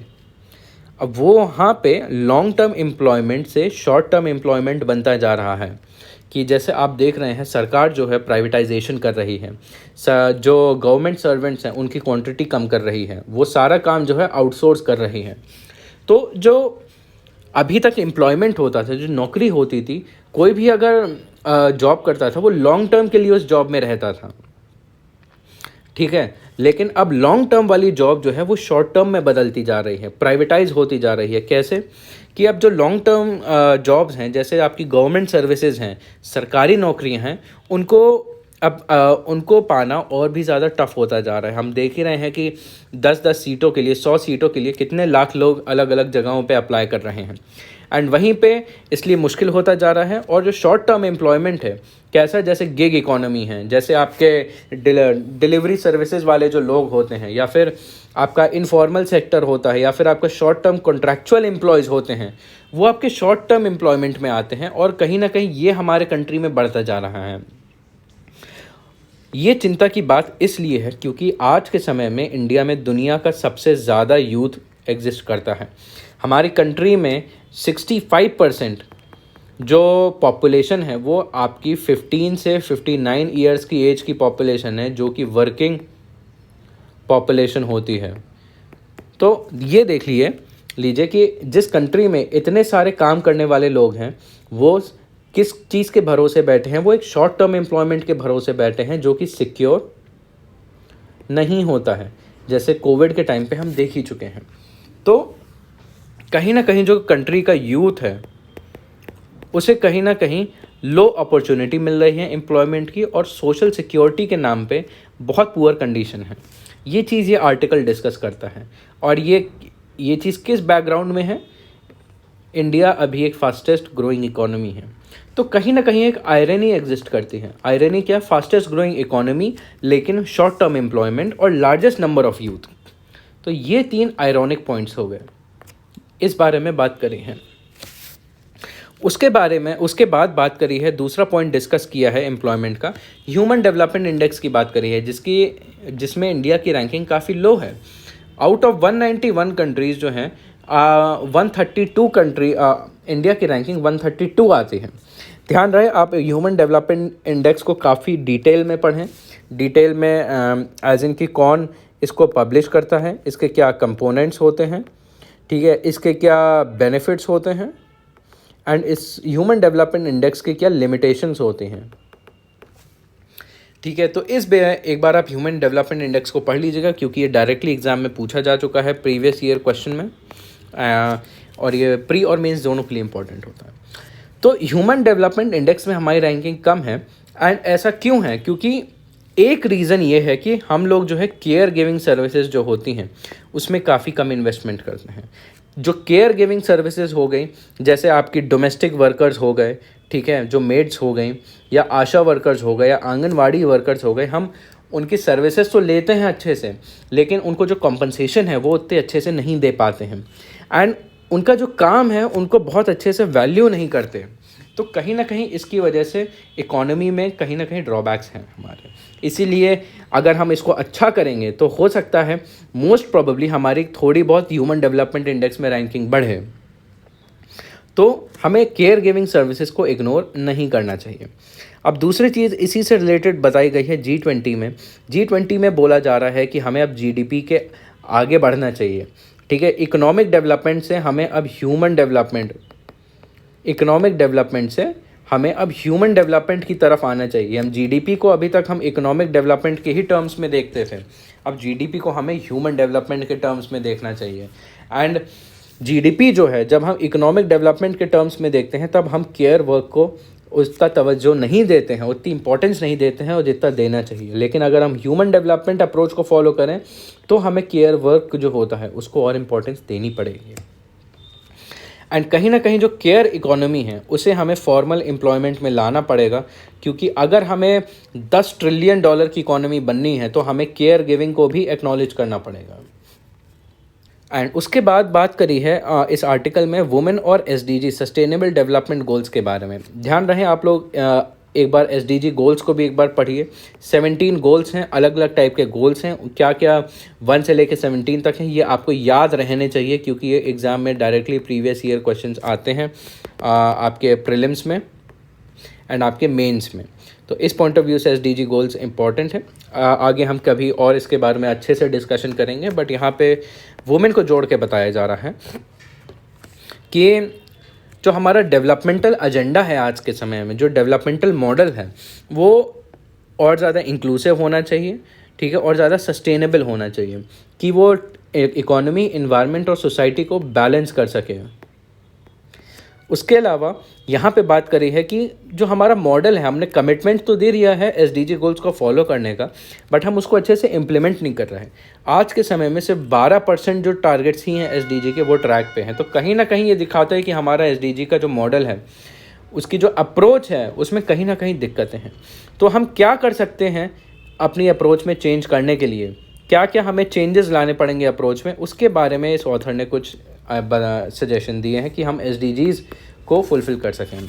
अब वो वहाँ पे लॉन्ग टर्म एम्प्लॉयमेंट से शॉर्ट टर्म एम्प्लॉयमेंट बनता जा रहा है। कि जैसे आप देख रहे हैं सरकार जो है प्राइवेटाइजेशन कर रही है, जो गवर्नमेंट सर्वेंट्स हैं उनकी क्वांटिटी कम कर रही है, वो सारा काम जो है आउटसोर्स कर रही है। तो जो अभी तक एम्प्लॉयमेंट होता था, जो नौकरी होती थी, कोई भी अगर जॉब करता था वो लॉन्ग टर्म के लिए उस जॉब में रहता था, ठीक है। लेकिन अब लॉन्ग टर्म वाली जॉब जो है वो शॉर्ट टर्म में बदलती जा रही है, प्राइवेटाइज होती जा रही है। कैसे कि अब जो लॉन्ग टर्म जॉब्स हैं, जैसे आपकी गवर्नमेंट सर्विसेज हैं, सरकारी नौकरियां हैं, उनको अब उनको पाना और भी ज़्यादा टफ होता जा रहा है। हम देख ही रहे हैं कि 10-10 सीटों के लिए, 100 सीटों के लिए कितने लाख लोग अलग अलग जगहों पे अप्लाई कर रहे हैं। एंड वहीं पे इसलिए मुश्किल होता जा रहा है। और जो शॉर्ट टर्म एम्प्लॉयमेंट है, कैसा, जैसे गिग इकोनॉमी है, जैसे आपके डिलीवरी सर्विसेज वाले जो लोग होते हैं, या फिर आपका इनफॉर्मल सेक्टर होता है, या फिर आपका शॉर्ट टर्म कॉन्ट्रैक्चुअल एम्प्लॉयज़ होते हैं, वो आपके शॉर्ट टर्म एम्प्लॉयमेंट में आते हैं। और कहीं ना कहीं ये हमारे कंट्री में बढ़ता जा रहा है। ये चिंता की बात इसलिए है क्योंकि आज के समय में इंडिया में दुनिया का सबसे ज़्यादा यूथ एग्जिस्ट करता है। हमारी कंट्री में 65% जो पॉपुलेशन है वो आपकी 15 से 59 ईयर्स की एज की पॉपुलेशन है, जो कि वर्किंग पॉपुलेशन होती है। तो ये देख लीजिए कि जिस कंट्री में इतने सारे काम करने वाले लोग हैं, वो किस चीज़ के भरोसे बैठे हैं, वो एक शॉर्ट टर्म एम्प्लॉयमेंट के भरोसे बैठे हैं, जो कि सिक्योर नहीं होता है, जैसे कोविड के टाइम पे हम देख ही चुके हैं। तो कहीं ना कहीं जो कंट्री का यूथ है उसे कहीं ना कहीं लो अपॉर्चुनिटी मिल रही है एम्प्लॉयमेंट की, और सोशल सिक्योरिटी के नाम पे बहुत पुअर कंडीशन है। ये चीज़ ये आर्टिकल डिस्कस करता है। और ये चीज़ किस बैकग्राउंड में है? इंडिया अभी एक फास्टेस्ट ग्रोइंग इकोनॉमी है, तो कहीं ना कहीं एक आयरनी एग्जिस्ट करती है। आयरनी क्या? फास्टेस्ट ग्रोइंग इकोनॉमी, लेकिन शॉर्ट टर्म एम्प्लॉयमेंट और लार्जेस्ट नंबर ऑफ यूथ। तो ये 3 आयरॉनिक पॉइंट्स हो गए। इस बारे में बात करी है। उसके बाद बात करी है, दूसरा पॉइंट डिस्कस किया है एम्प्लॉयमेंट का, ह्यूमन डेवलपमेंट इंडेक्स की बात करी है, जिसमें इंडिया की रैंकिंग काफ़ी लो है। आउट ऑफ 191 कंट्रीज़ जो हैं, 132 कंट्री, इंडिया की रैंकिंग 132 आती है। ध्यान रहे आप ह्यूमन डेवलपमेंट इंडेक्स को काफ़ी डिटेल में पढ़ें, डिटेल में एज इन कि कौन इसको पब्लिश करता है, इसके क्या कंपोनेंट्स होते हैं, ठीक है, इसके क्या बेनिफिट्स होते हैं, एंड इस ह्यूमन डेवलपमेंट इंडेक्स के क्या लिमिटेशंस होती हैं, ठीक है। तो एक बार आप ह्यूमन डेवलपमेंट इंडेक्स को पढ़ लीजिएगा, क्योंकि ये डायरेक्टली एग्जाम में पूछा जा चुका है प्रीवियस ईयर क्वेश्चन में, और ये प्री और मेंस दोनों के लिए इंपॉर्टेंट होता है। तो ह्यूमन डेवलपमेंट इंडेक्स में हमारी रैंकिंग कम है। एंड ऐसा क्यों है? क्योंकि एक रीज़न ये है कि हम लोग जो है केयर गिविंग सर्विसेज जो होती हैं उसमें काफ़ी कम इन्वेस्टमेंट करते हैं। जो केयर गिविंग सर्विसेज हो गई, जैसे आपकी डोमेस्टिक वर्कर्स हो गए, ठीक है, जो मेड्स हो गई, या आशा वर्कर्स हो गए, या आंगनवाड़ी वर्कर्स हो गए, हम उनकी सर्विसेज तो लेते हैं अच्छे से, लेकिन उनको जो कॉम्पनसेशन है वो उतने अच्छे से नहीं दे पाते हैं। एंड उनका जो काम है उनको बहुत अच्छे से वैल्यू नहीं करते। तो कहीं ना कहीं इसकी वजह से इकोनॉमी में कहीं ना कहीं ड्रॉबैक्स हैं हमारे। इसीलिए अगर हम इसको अच्छा करेंगे तो हो सकता है मोस्ट प्रोबेबली हमारी थोड़ी बहुत ह्यूमन डेवलपमेंट इंडेक्स में रैंकिंग बढ़े। तो हमें केयर गिविंग सर्विसेज को इग्नोर नहीं करना चाहिए। अब दूसरी चीज़ इसी से रिलेटेड बताई गई है G20 में बोला जा रहा है कि हमें अब GDP के आगे बढ़ना चाहिए, ठीक है। इकोनॉमिक डेवलपमेंट से हमें अब ह्यूमन डेवलपमेंट की तरफ आना चाहिए। हम GDP को अभी तक हम इकोनॉमिक डेवलपमेंट के ही टर्म्स में देखते थे, अब GDP को हमें ह्यूमन डेवलपमेंट के टर्म्स में देखना चाहिए। एंड GDP जो है, जब हम इकोनॉमिक डेवलपमेंट के टर्म्स में देखते हैं तब हम केयर वर्क को उतना तवज्जो नहीं देते हैं, उतनी इंपॉर्टेंस नहीं देते हैं और जितना देना चाहिए। लेकिन अगर हम ह्यूमन डेवलपमेंट अप्रोच को फॉलो करें तो हमें केयर वर्क जो होता है उसको और इम्पोर्टेंस देनी पड़ेगी। एंड कहीं ना कहीं जो केयर इकोनॉमी है उसे हमें फॉर्मल एम्प्लॉयमेंट में लाना पड़ेगा, क्योंकि अगर हमें $10 ट्रिलियन की इकोनॉमी बननी है तो हमें केयर गिविंग को भी एक्नॉलेज करना पड़ेगा। एंड उसके बाद बात करी है इस आर्टिकल में वुमेन और SDG सस्टेनेबल डेवलपमेंट गोल्स के बारे में। ध्यान रहे आप लोग एक बार SDG गोल्स को भी एक बार पढ़िए। 17 गोल्स हैं, अलग अलग टाइप के गोल्स हैं, क्या क्या 1 से लेकर 17 तक हैं, ये आपको याद रहने चाहिए, क्योंकि ये एग्ज़ाम में डायरेक्टली प्रीवियस ईयर क्वेश्चंस आते हैं आपके प्रीलिम्स में। एंड आपके मेंस में। तो इस पॉइंट ऑफ व्यू से एसडीजी गोल्स इंपॉर्टेंट है। आगे हम कभी और इसके बारे में अच्छे से डिस्कशन करेंगे, बट यहाँ पे वुमेन को जोड़ के बताया जा रहा है कि जो हमारा डेवलपमेंटल एजेंडा है आज के समय में, जो डेवलपमेंटल मॉडल है, वो और ज़्यादा इंक्लूसिव होना चाहिए, ठीक है, और ज़्यादा सस्टेनेबल होना चाहिए कि वो इकोनॉमी, इन्वायरमेंट और सोसाइटी को बैलेंस कर सके। उसके अलावा यहाँ पे बात करी है कि जो हमारा मॉडल है, हमने कमिटमेंट तो दे दिया है एसडीजी गोल्स को फॉलो करने का, बट हम उसको अच्छे से इम्प्लीमेंट नहीं कर रहे हैं। आज के समय में सिर्फ 12% जो टारगेट्स ही हैं एसडीजी के, वो ट्रैक पे हैं। तो कहीं ना कहीं ये दिखाता है कि हमारा एसडीजी का जो मॉडल है, उसकी जो अप्रोच है, उसमें कहीं ना कहीं दिक्कतें हैं। तो हम क्या कर सकते हैं अपनी अप्रोच में चेंज करने के लिए, क्या क्या हमें चेंजेस लाने पड़ेंगे अप्रोच में, उसके बारे में इस ऑथर ने कुछ सजेशन दिए हैं कि हम एसडीजीज़ को फुलफ़िल कर सकें।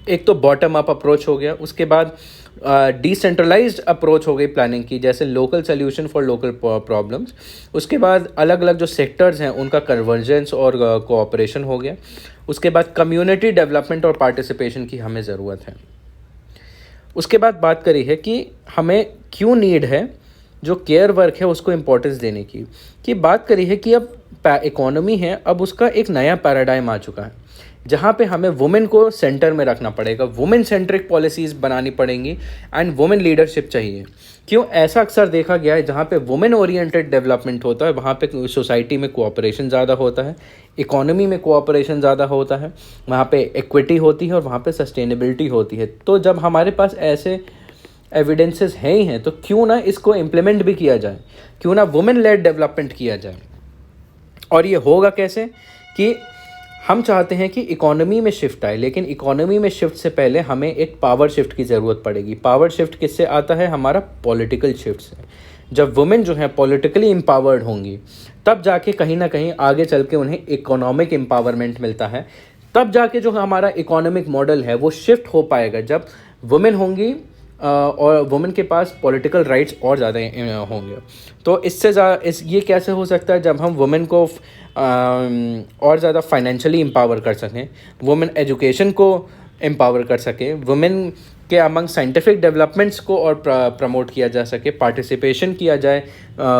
एक तो बॉटम अप अप्रोच हो गया, उसके बाद डिसेंट्रलाइज्ड अप्रोच हो गई प्लानिंग की, जैसे local solution for local problems. उसके बाद अलग अलग जो सेक्टर्स हैं उनका कन्वर्जेंस और कोऑपरेशन हो गया। उसके बाद कम्युनिटी डेवलपमेंट और पार्टिसिपेशन की हमें ज़रूरत है। उसके बाद बात करी है कि हमें क्यों नीड है जो केयर वर्क है उसको इम्पोर्टेंस देने की बात करी है कि अब इकोनॉमी है, अब उसका एक नया पैराडाइम आ चुका है, जहाँ पे हमें वुमेन को सेंटर में रखना पड़ेगा, वुमेन सेंट्रिक पॉलिसीज़ बनानी पड़ेंगी एंड वुमेन लीडरशिप चाहिए। क्यों ऐसा अक्सर देखा गया है, जहाँ पे वुमेन ओरिएंटेड डेवलपमेंट होता है वहाँ पे सोसाइटी में कोऑपरेशन ज़्यादा होता है, इकोनॉमी में कोऑपरेशन ज़्यादा होता है, वहाँ पे इक्विटी होती है और वहाँ पे सस्टेनेबिलिटी होती है। तो जब हमारे पास ऐसे एविडेंसेस हैं ही हैं, तो क्यों ना इसको इम्प्लीमेंट भी किया जाए, क्यों ना वुमेन लेड डेवलपमेंट किया जाए। और ये होगा कैसे कि हम चाहते हैं कि इकोनॉमी में शिफ्ट आए, लेकिन इकोनॉमी में शिफ्ट से पहले हमें एक पावर शिफ्ट की ज़रूरत पड़ेगी। पावर शिफ्ट किससे आता है? हमारा पॉलिटिकल शिफ्ट से। जब वुमेन जो है पॉलिटिकली एम्पावर्ड होंगी, तब जाके कहीं ना कहीं आगे चल के उन्हें इकोनॉमिक एम्पावरमेंट मिलता है, तब जाके जो हमारा इकोनॉमिक मॉडल है वो शिफ्ट हो पाएगा जब वुमेन होंगी और वुमेन के पास पॉलिटिकल राइट्स और ज़्यादा होंगे। तो इससे ये कैसे हो सकता है? जब हम वुमेन को और ज़्यादा फाइनेंशियली एम्पावर कर सकें, वुमेन एजुकेशन को एम्पावर कर सकें, वुमेन के अमंग साइंटिफिक डेवलपमेंट्स को और प्रमोट किया जा सके, पार्टिसिपेशन किया जाए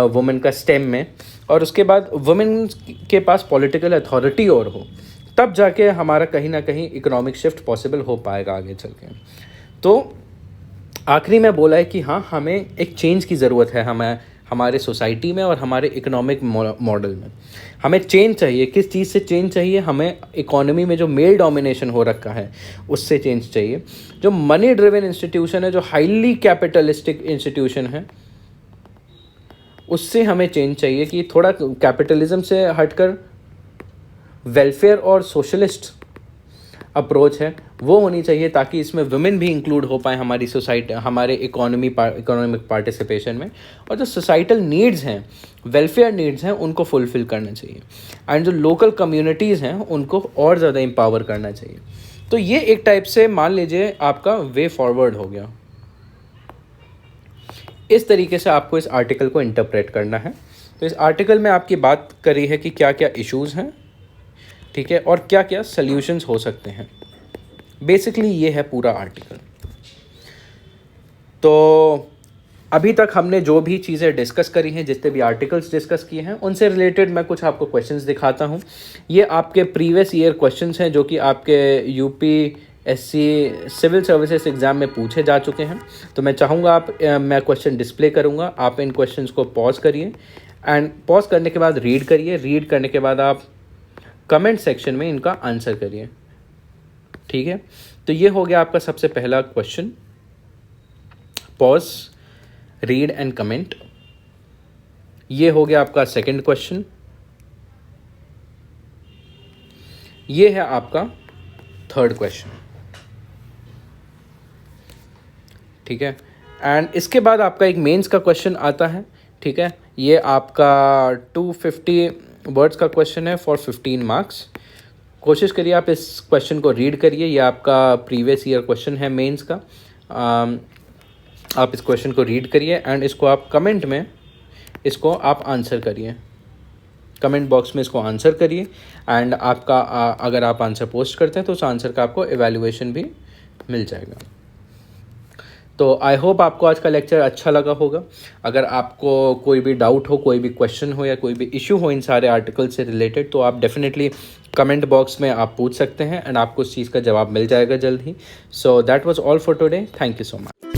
वुमेन का स्टेम में, और उसके बाद वुमेन के पास पॉलिटिकल अथॉरिटी और हो, तब जाके हमारा कहीं ना कहीं इकोनॉमिक शिफ्ट पॉसिबल हो पाएगा आगे चल के। तो आखिरी में बोला है कि हाँ, हमें एक चेंज की ज़रूरत है, हमारे सोसाइटी में और हमारे इकोनॉमिक मॉडल में हमें चेंज चाहिए। किस चीज़ से चेंज चाहिए? हमें इकोनॉमी में जो मेल डोमिनेशन हो रखा है उससे चेंज चाहिए। जो मनी ड्रिवन इंस्टीट्यूशन है, जो हाईली कैपिटलिस्टिक इंस्टीट्यूशन है, उससे हमें चेंज चाहिए कि थोड़ा कैपिटलिज्म से हटकर वेलफेयर और सोशलिस्ट अप्रोच है वो होनी चाहिए, ताकि इसमें वुमेन भी इंक्लूड हो पाए हमारी सोसाइटी, हमारे इकोनॉमिक पार्टिसिपेशन में। और जो सोसाइटल नीड्स हैं, वेलफेयर नीड्स हैं, उनको फुलफ़िल करना चाहिए। एंड जो लोकल कम्युनिटीज़ हैं उनको और ज़्यादा एम्पावर करना चाहिए। तो ये एक टाइप से मान लीजिए आपका वे फॉरवर्ड हो गया। इस तरीके से आपको इस आर्टिकल को इंटरप्रेट करना है। तो इस आर्टिकल में आपकी बात करी है कि क्या क्या इश्यूज़ हैं, ठीक है, और क्या क्या सल्यूशंस हो सकते हैं। बेसिकली ये है पूरा आर्टिकल। तो अभी तक हमने जो भी चीज़ें डिस्कस करी हैं, जितने भी आर्टिकल्स डिस्कस किए हैं, उनसे रिलेटेड मैं कुछ आपको क्वेश्चंस दिखाता हूँ। ये आपके प्रीवियस ईयर क्वेश्चंस हैं जो कि आपके यूपीएससी सिविल सर्विसेज एग्ज़ाम में पूछे जा चुके हैं। तो मैं चाहूँगा मैं क्वेश्चन डिस्प्ले करूँगा, आप इन क्वेश्चंस को पॉज करिए एंड पॉज करने के बाद रीड करिए। रीड करने के बाद आप कमेंट सेक्शन में इनका आंसर करिए, ठीक है। तो ये हो गया आपका सबसे पहला question. Pause, read and comment. ये हो गया आपका सेकंड क्वेश्चन। ये है आपका थर्ड क्वेश्चन, ठीक है। एंड इसके बाद आपका एक मेंस का क्वेश्चन आता है, ठीक है। ये आपका 250 वर्ड्स का क्वेश्चन है फॉर 15 मार्क्स। कोशिश करिए आप इस क्वेश्चन को रीड करिए। ये आपका प्रीवियस ईयर क्वेश्चन है मेंस का। आप इस क्वेश्चन को रीड करिए एंड इसको आप कमेंट में इसको आप आंसर करिए, कमेंट बॉक्स में इसको आंसर करिए। एंड आपका अगर आप आंसर पोस्ट करते हैं तो उस आंसर का आपको एवेल्युएशन भी मिल जाएगा। तो आई होप आपको आज का लेक्चर अच्छा लगा होगा। अगर आपको कोई भी डाउट हो, कोई भी क्वेश्चन हो या कोई भी इशू हो इन सारे आर्टिकल से रिलेटेड, तो आप डेफिनेटली कमेंट बॉक्स में आप पूछ सकते हैं एंड आपको उस चीज़ का जवाब मिल जाएगा जल्द ही। So that was all for today. Thank you so much.